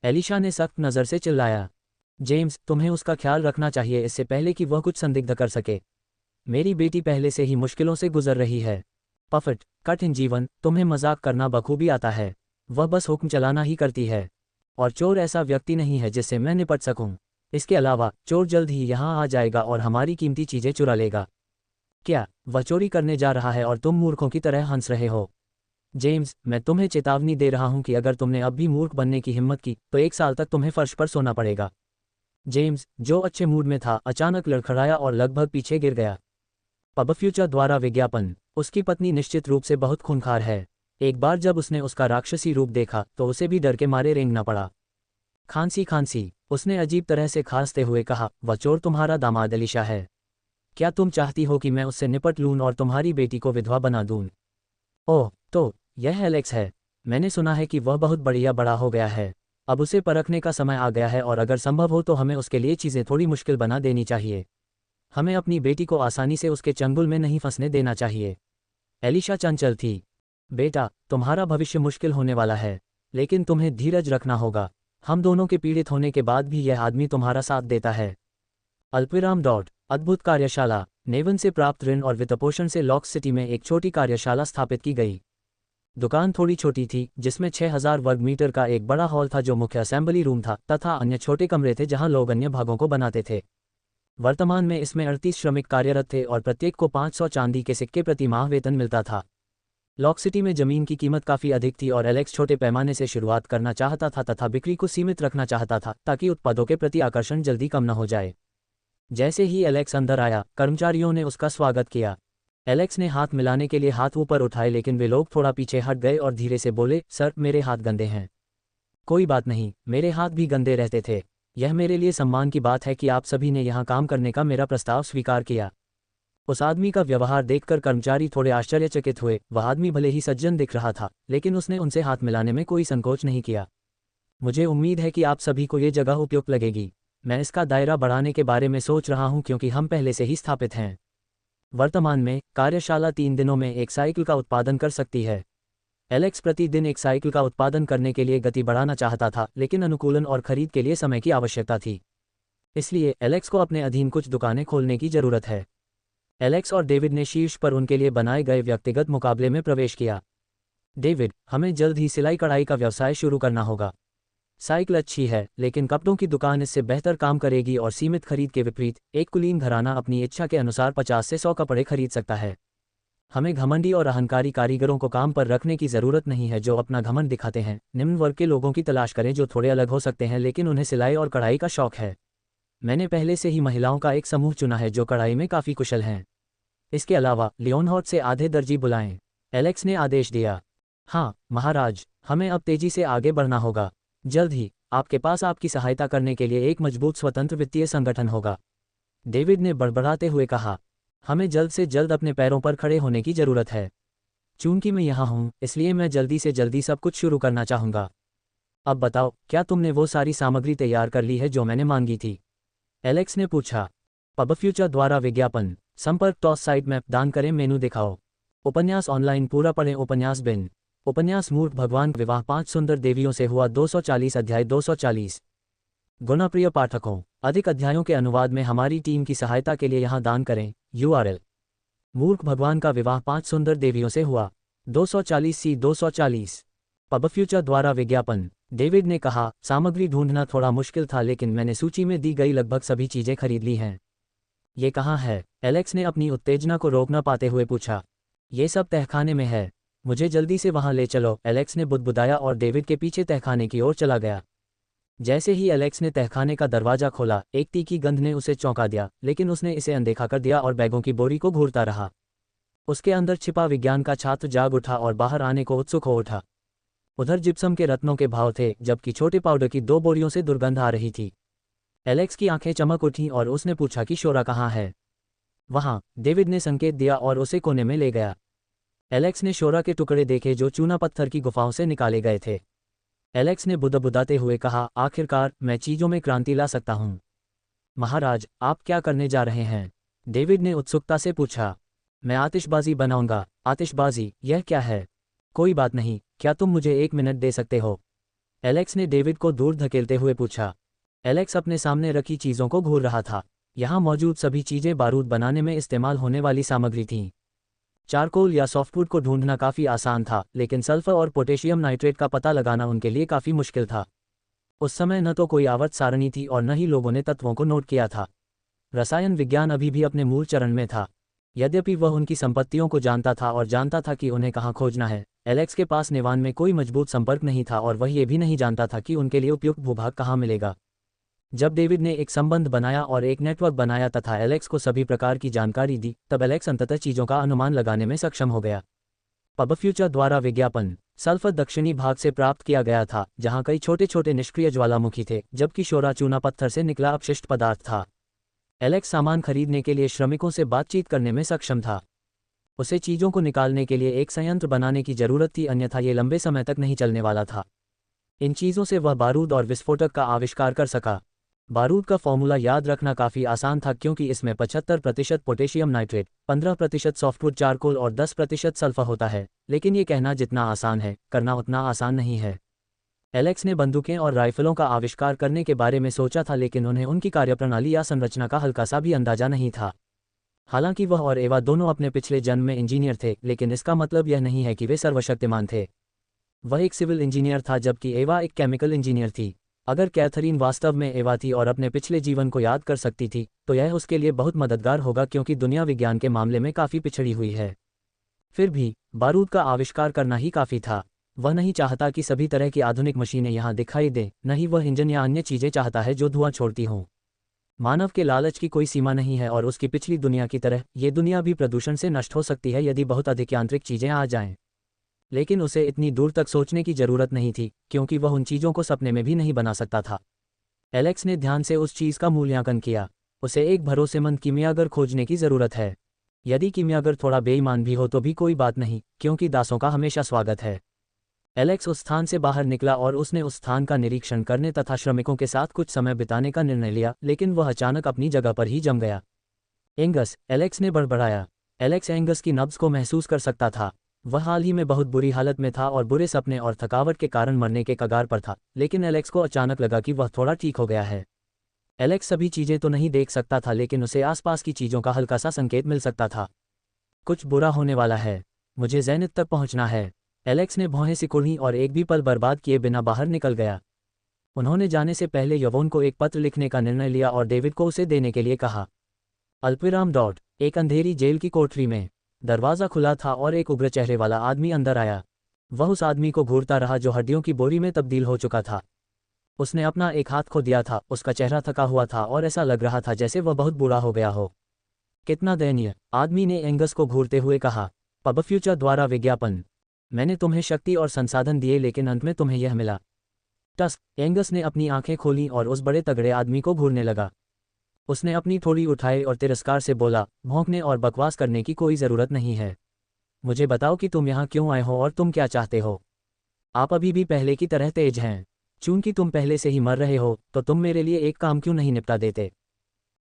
एलिशा ने सख्त नज़र से चिल्लाया। जेम्स, तुम्हें उसका ख्याल रखना चाहिए इससे पहले कि वह कुछ संदिग्ध कर सके। मेरी बेटी पहले से ही मुश्किलों से गुजर रही है। पफट, कठिन जीवन, तुम्हें मजाक करना बखूबी आता है। वह बस हुक्म चलाना ही करती है। और चोर ऐसा व्यक्ति नहीं है जिससे मैं निपट सकूं। इसके अलावा चोर जल्द ही यहाँ आ जाएगा और हमारी कीमती चीज़ें चुरा लेगा। क्या वह चोरी करने जा रहा है और तुम मूर्खों की तरह हंस रहे हो? जेम्स, मैं तुम्हें चेतावनी दे रहा हूं कि अगर तुमने अब भी मूर्ख बनने की हिम्मत की तो 1 साल तक तुम्हें फर्श पर सोना पड़ेगा। जेम्स, जो अच्छे मूड में था, अचानक लड़खड़ाया और लगभग पीछे गिर गया। पब फ्यूचर द्वारा विज्ञापन। उसकी पत्नी निश्चित रूप से बहुत खूंखार है। एक बार जब उसने उसका राक्षसी रूप देखा तो उसे भी डर के मारे रेंगना पड़ा। खांसी खांसी, उसने अजीब तरह से खांसते हुए कहा, वह चोर तुम्हारा दामाद एलिशा है। क्या तुम चाहती हो कि मैं उससे निपट लूं और तुम्हारी बेटी को विधवा बना दूं? ओह, तो यह एलेक्स है। मैंने सुना है कि वह बहुत बढ़िया बड़ा हो गया है। अब उसे परखने का समय आ गया है और अगर संभव हो तो हमें उसके लिए चीज़ें थोड़ी मुश्किल बना देनी चाहिए। हमें अपनी बेटी को आसानी से उसके चंगुल में नहीं फंसने देना चाहिए। एलिशा चंचल थी। बेटा, तुम्हारा भविष्य मुश्किल होने वाला है, लेकिन तुम्हें धीरज रखना होगा। हम दोनों के पीड़ित होने के बाद भी यह आदमी तुम्हारा साथ देता है। अल्पविराम डॉट। अद्भुत कार्यशाला। नेवन से प्राप्त ऋण और वित्तपोषण से लॉक सिटी में एक छोटी कार्यशाला स्थापित की गई। दुकान थोड़ी छोटी थी, जिसमें 6000 वर्ग मीटर का एक बड़ा हॉल था जो मुख्य असेंबली रूम था, तथा अन्य छोटे कमरे थे जहां लोग अन्य भागों को बनाते थे। वर्तमान में इसमें 38 श्रमिक कार्यरत थे और प्रत्येक को 500 चांदी के सिक्के प्रति माह वेतन मिलता था। लॉक सिटी में जमीन की कीमत काफ़ी अधिक थी और एलेक्स छोटे पैमाने से शुरुआत करना चाहता था तथा बिक्री को सीमित रखना चाहता था ताकि उत्पादों के प्रति आकर्षण जल्दी कम न हो जाए। जैसे ही एलेक्स अंदर आया, कर्मचारियों ने उसका स्वागत किया। एलेक्स ने हाथ मिलाने के लिए हाथ ऊपर उठाए, लेकिन वे लोग थोड़ा पीछे हट गए और धीरे से बोले, सर, मेरे हाथ गंदे हैं। कोई बात नहीं, मेरे हाथ भी गंदे रहते थे। यह मेरे लिए सम्मान की बात है कि आप सभी ने यहाँ काम करने का मेरा प्रस्ताव स्वीकार किया। उस आदमी का व्यवहार देखकर कर्मचारी थोड़े आश्चर्यचकित हुए। वह आदमी भले ही सज्जन दिख रहा था, लेकिन उसने उनसे हाथ मिलाने में कोई संकोच नहीं किया। मुझे उम्मीद है कि आप सभी को ये जगह उपयुक्त लगेगी। मैं इसका दायरा बढ़ाने के बारे में सोच रहा हूं क्योंकि हम पहले से ही स्थापित हैं। वर्तमान में कार्यशाला 3 दिनों में एक साइकिल का उत्पादन कर सकती है। एलेक्स प्रतिदिन एक साइकिल का उत्पादन करने के लिए गति बढ़ाना चाहता था, लेकिन अनुकूलन और खरीद के लिए समय की आवश्यकता थी। इसलिए एलेक्स को अपने अधीन कुछ दुकानें खोलने की जरूरत है। एलेक्स और डेविड ने शीर्ष पर उनके लिए बनाए गए व्यक्तिगत मुकाबले में प्रवेश किया। डेविड, हमें जल्द ही सिलाई कढ़ाई का व्यवसाय शुरू करना होगा। साइकिल अच्छी है, लेकिन कपड़ों की दुकान इससे बेहतर काम करेगी और सीमित खरीद के विपरीत एक कुलीन घराना अपनी इच्छा के अनुसार 50 से 100 कपड़े खरीद सकता है। हमें घमंडी और अहंकारी कारीगरों को काम पर रखने की ज़रूरत नहीं है जो अपना घमंड दिखाते हैं। निम्न वर्ग के लोगों की तलाश करें जो थोड़े अलग हो सकते हैं लेकिन उन्हें सिलाई और कढ़ाई का शौक है। मैंने पहले से ही महिलाओं का एक समूह चुना है जो कढ़ाई में काफ़ी कुशल हैं। इसके अलावा लियोनहार्ट से आधे दर्जी बुलाएं। एलेक्स ने आदेश दिया। हाँ महाराज, हमें अब तेजी से आगे बढ़ना होगा। जल्द ही आपके पास आपकी सहायता करने के लिए एक मजबूत स्वतंत्र वित्तीय संगठन होगा। डेविड ने बड़बड़ाते हुए कहा, हमें जल्द से जल्द अपने पैरों पर खड़े होने की ज़रूरत है। चूंकि मैं यहाँ हूँ इसलिए मैं जल्दी से जल्दी सब कुछ शुरू करना चाहूँगा। अब बताओ, क्या तुमने वो सारी सामग्री तैयार कर ली है जो मैंने मांगी थी? एलेक्स ने पूछा। पब फ्यूचर द्वारा विज्ञापन, संपर्क टॉस साइट मैप, दान करें, मेनू दिखाओ। उपन्यास ऑनलाइन पूरा पढ़ें। उपन्यास बिन। उपन्यास मूर्ख भगवान का विवाह 5 सुंदर देवियों से हुआ 240 अध्याय 240। गुणप्रिय पाठकों, अधिक अध्यायों के अनुवाद में हमारी टीम की सहायता के लिए यहाँ दान करें। URL: मूर्ख भगवान का विवाह 5 सुंदर देवियों से हुआ 240 C 240। पब फ्यूचर द्वारा विज्ञापन। डेविड ने कहा, सामग्री ढूंढना थोड़ा मुश्किल था लेकिन मैंने सूची में दी गई लगभग सभी चीज़ें खरीद ली हैं। ये कहाँ है? एलेक्स ने अपनी उत्तेजना को रोक न पाते हुए पूछा। ये सब तहखाने में है, मुझे जल्दी से वहाँ ले चलो। एलेक्स ने बुदबुदाया और डेविड के पीछे तहखाने की ओर चला गया। जैसे ही एलेक्स ने तहखाने का दरवाजा खोला, एक तीखी गंध ने उसे चौंका दिया, लेकिन उसने इसे अनदेखा कर दिया और बैगों की बोरी को घूरता रहा। उसके अंदर छिपा विज्ञान का छात्र जाग उठा और बाहर आने को उत्सुक हो उठा। उधर जिप्सम के रत्नों के भाव थे, जबकि छोटे पाउडर की 2 बोरियों से दुर्गंध आ रही थी। एलेक्स की आंखें चमक उठीं और उसने पूछा कि शोरा कहाँ है? वहाँ, डेविड ने संकेत दिया और उसे कोने में ले गया। एलेक्स ने शोरा के टुकड़े देखे जो चूना पत्थर की गुफाओं से निकाले गए थे। एलेक्स ने बुदबुदाते हुए कहा, आखिरकार मैं चीज़ों में क्रांति ला सकता हूँ। महाराज, आप क्या करने जा रहे हैं? डेविड ने उत्सुकता से पूछा। मैं आतिशबाजी बनाऊंगा। आतिशबाजी? यह क्या है? कोई बात नहीं, क्या तुम मुझे 1 मिनट दे सकते हो? एलेक्स ने डेविड को दूर धकेलते हुए पूछा। एलेक्स अपने सामने रखी चीज़ों को घूर रहा था। यहाँ मौजूद सभी चीज़ें बारूद बनाने में इस्तेमाल होने वाली सामग्री थीं। चारकोल या सॉफ्टवुड को ढूंढना काफ़ी आसान था, लेकिन सल्फर और पोटेशियम नाइट्रेट का पता लगाना उनके लिए काफ़ी मुश्किल था। उस समय न तो कोई आवर्त सारणी थी और न ही लोगों ने तत्वों को नोट किया था। रसायन विज्ञान अभी भी अपने मूल चरण में था। यद्यपि वह उनकी संपत्तियों को जानता था और जानता था कि उन्हें कहाँ खोजना है, एलेक्स के पास नेवान में कोई मजबूत संपर्क नहीं था और वह ये भी नहीं जानता था कि उनके लिए उपयुक्त भूभाग कहाँ मिलेगा। जब डेविड ने एक संबंध बनाया और एक नेटवर्क बनाया तथा एलेक्स को सभी प्रकार की जानकारी दी, तब एलेक्स अंततः चीज़ों का अनुमान लगाने में सक्षम हो गया। पब फ्यूचर द्वारा विज्ञापन। सल्फर दक्षिणी भाग से प्राप्त किया गया था, जहां कई छोटे छोटे निष्क्रिय ज्वालामुखी थे, जबकि शोरा चूना पत्थर से निकला अपशिष्ट पदार्थ था। एलेक्स सामान खरीदने के लिए श्रमिकों से बातचीत करने में सक्षम था। उसे चीज़ों को निकालने के लिए एक संयंत्र बनाने की जरूरत थी, अन्यथा ये लंबे समय तक नहीं चलने वाला था। इन चीज़ों से वह बारूद और विस्फोटक का आविष्कार कर सका। बारूद का फॉर्मूला याद रखना काफ़ी आसान था क्योंकि इसमें 75% पोटेशियम नाइट्रेट, 15% सॉफ्टवुड चारकोल और 10% सल्फर होता है, लेकिन ये कहना जितना आसान है, करना उतना आसान नहीं है। एलेक्स ने बंदूकें और राइफलों का आविष्कार करने के बारे में सोचा था, लेकिन उन्हें उनकी कार्यप्रणाली या संरचना का हल्का सा भी अंदाजा नहीं था। हालांकि वह और एवा दोनों अपने पिछले जन्म में इंजीनियर थे, लेकिन इसका मतलब यह नहीं है कि वे सर्वशक्तिमान थे। वह एक सिविल इंजीनियर था जबकि एवा एक केमिकल इंजीनियर थी। अगर कैथरीन वास्तव में एवा थी और अपने पिछले जीवन को याद कर सकती थी, तो यह उसके लिए बहुत मददगार होगा क्योंकि दुनिया विज्ञान के मामले में काफ़ी पिछड़ी हुई है। फिर भी बारूद का आविष्कार करना ही काफ़ी था। वह नहीं चाहता कि सभी तरह की आधुनिक मशीनें यहाँ दिखाई दें, न ही वह इंजन या अन्य चीज़ें चाहता है जो धुआं छोड़ती हों। मानव के लालच की कोई सीमा नहीं है और उसकी पिछली दुनिया की तरह ये दुनिया भी प्रदूषण से नष्ट हो सकती है यदि बहुत अधिक यांत्रिक चीज़ें आ जाएं। लेकिन उसे इतनी दूर तक सोचने की जरूरत नहीं थी क्योंकि वह उन चीज़ों को सपने में भी नहीं बना सकता था। एलेक्स ने ध्यान से उस चीज़ का मूल्यांकन किया। उसे एक भरोसेमंद कीमियागर खोजने की ज़रूरत है। यदि कीमियागर थोड़ा बेईमान भी हो तो भी कोई बात नहीं, क्योंकि दासों का हमेशा स्वागत है। एलेक्स उस स्थान से बाहर निकला और उसने उस स्थान का निरीक्षण करने तथा श्रमिकों के साथ कुछ समय बिताने का निर्णय लिया, लेकिन वह अचानक अपनी जगह पर ही जम गया। एंगस, एलेक्स ने बड़बड़ाया। एलेक्स एंगस की नब्ज़ को महसूस कर सकता था। वह हाल ही में बहुत बुरी हालत में था और बुरे सपने और थकावट के कारण मरने के कगार पर था, लेकिन एलेक्स को अचानक लगा कि वह थोड़ा ठीक हो गया है। एलेक्स सभी चीजें तो नहीं देख सकता था, लेकिन उसे आसपास की चीजों का हल्का सा संकेत मिल सकता था। कुछ बुरा होने वाला है, मुझे ज़ेनिथ तक पहुंचना है। एलेक्स ने भौहें सिकुड़ी और एक भी पल बर्बाद किए बिना बाहर निकल गया। उन्होंने जाने से पहले यवोन को एक पत्र लिखने का निर्णय लिया और डेविड को उसे देने के लिए कहा। अल्पविराम डॉट। एक अंधेरी जेल की कोठरी में दरवाज़ा खुला था और एक उग्र चेहरे वाला आदमी अंदर आया। वह उस आदमी को घूरता रहा जो हड्डियों की बोरी में तब्दील हो चुका था। उसने अपना एक हाथ खो दिया था, उसका चेहरा थका हुआ था और ऐसा लग रहा था जैसे वह बहुत बूढ़ा हो गया हो। कितना दयनीय, आदमी ने एंगस को घूरते हुए कहा। पबफ्यूचर द्वारा विज्ञापन। मैंने तुम्हें शक्ति और संसाधन दिए, लेकिन अंत में तुम्हें यह मिला। टस्क। एंगस ने अपनी आंखें खोलीं और उस बड़े तगड़े आदमी को घूरने लगा। उसने अपनी थोड़ी उठाई और तिरस्कार से बोला, भौंकने और बकवास करने की कोई ज़रूरत नहीं है। मुझे बताओ कि तुम यहाँ क्यों आए हो और तुम क्या चाहते हो। आप अभी भी पहले की तरह तेज हैं। चूंकि तुम पहले से ही मर रहे हो, तो तुम मेरे लिए एक काम क्यों नहीं निपटा देते।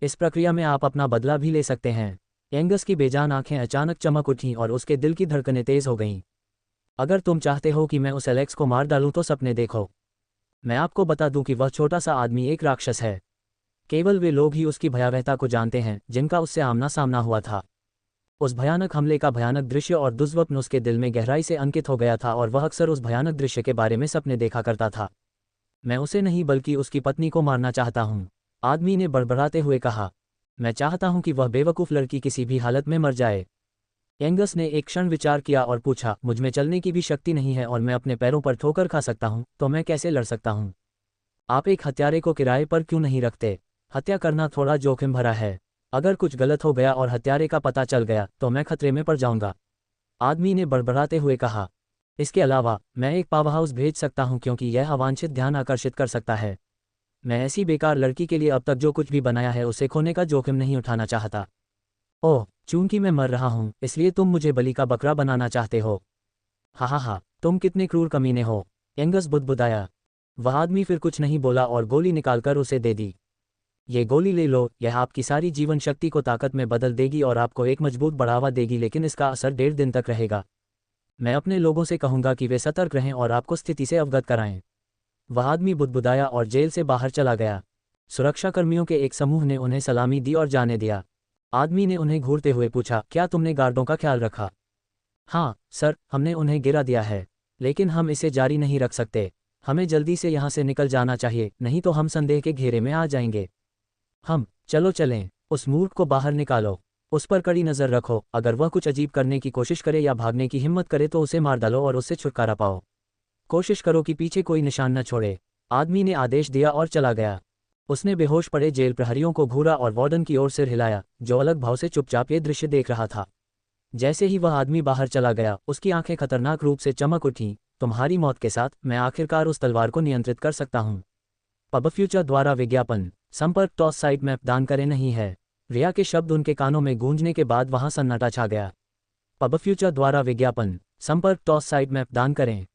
इस प्रक्रिया में आप अपना बदला भी ले सकते हैं। एंगस की बेजान आंखें अचानक चमक उठीं और उसके दिल की धड़कनें तेज हो गईं। अगर तुम चाहते हो कि मैं उस एलेक्स को मार डालूं तो सपने देखो। मैं आपको बता दूं कि वह छोटा सा आदमी एक राक्षस है। केवल वे लोग ही उसकी भयावहता को जानते हैं जिनका उससे आमना सामना हुआ था। उस भयानक हमले का भयानक दृश्य और दुर्स्वप्न उसके दिल में गहराई से अंकित हो गया था और वह अक्सर उस भयानक दृश्य के बारे में सपने देखा करता था। मैं उसे नहीं बल्कि उसकी पत्नी को मारना चाहता हूँ, आदमी ने बड़बड़ाते हुए कहा। मैं चाहता हूँ कि वह बेवकूफ़ लड़की किसी भी हालत में मर जाए। एंगस ने एक क्षण विचार किया और पूछा, मुझ में चलने की भी शक्ति नहीं है और मैं अपने पैरों पर ठोकर खा सकता हूँ, तो मैं कैसे लड़ सकता हूँ। आप एक हत्यारे को किराए पर क्यों नहीं रखते। हत्या करना थोड़ा जोखिम भरा है। अगर कुछ गलत हो गया और हत्यारे का पता चल गया तो मैं खतरे में पड़ जाऊंगा, आदमी ने बड़बड़ाते हुए कहा। इसके अलावा मैं एक पावरहाउस भेज सकता हूं क्योंकि यह अवांछित ध्यान आकर्षित कर सकता है। मैं ऐसी बेकार लड़की के लिए अब तक जो कुछ भी बनाया है उसे खोने का जोखिम नहीं उठाना चाहता। ओह, चूंकि मैं मर रहा हूं इसलिए तुम मुझे बलि का बकरा बनाना चाहते हो। हा, तुम कितने क्रूर कमीने हो, एंगस बुदबुदाया। वह आदमी फिर कुछ नहीं बोला और गोली निकालकर उसे दे दी। ये गोली ले लो, यह आपकी सारी जीवन शक्ति को ताकत में बदल देगी और आपको एक मजबूत बढ़ावा देगी, लेकिन इसका असर 1.5 दिन तक रहेगा। मैं अपने लोगों से कहूंगा कि वे सतर्क रहें और आपको स्थिति से अवगत कराएं। वह आदमी बुदबुदाया और जेल से बाहर चला गया। सुरक्षाकर्मियों के एक समूह ने उन्हें सलामी दी और जाने दिया। आदमी ने उन्हें घूरते हुए पूछा, क्या तुमने गार्डों का ख्याल रखा। हाँ सर, हमने उन्हें गिरा दिया है, लेकिन हम इसे जारी नहीं रख सकते। हमें जल्दी से यहाँ से निकल जाना चाहिए, नहीं तो हम संदेह के घेरे में आ जाएंगे। चलो चलें, उस मूर्ख को बाहर निकालो। उस पर कड़ी नज़र रखो, अगर वह कुछ अजीब करने की कोशिश करे या भागने की हिम्मत करे तो उसे मार डालो और उससे छुटकारा पाओ। कोशिश करो कि पीछे कोई निशान न छोड़े, आदमी ने आदेश दिया और चला गया। उसने बेहोश पड़े जेल प्रहरियों को घूरा और वार्डन की ओर सिर हिलाया, जो अलग भाव से चुपचाप ये दृश्य देख रहा था। जैसे ही वह आदमी बाहर चला गया, उसकी आंखें खतरनाक रूप से चमक उठीं। तुम्हारी मौत के साथ मैं आखिरकार उस तलवार को नियंत्रित कर सकता हूँ। पबफ्यूचर द्वारा विज्ञापन। संपर्क टॉस साइट मैप दान करें नहीं है। रिया के शब्द उनके कानों में गूंजने के बाद वहां सन्नाटा छा गया। पबफ्यूचर द्वारा विज्ञापन। संपर्क टॉस साइट मैप दान करें।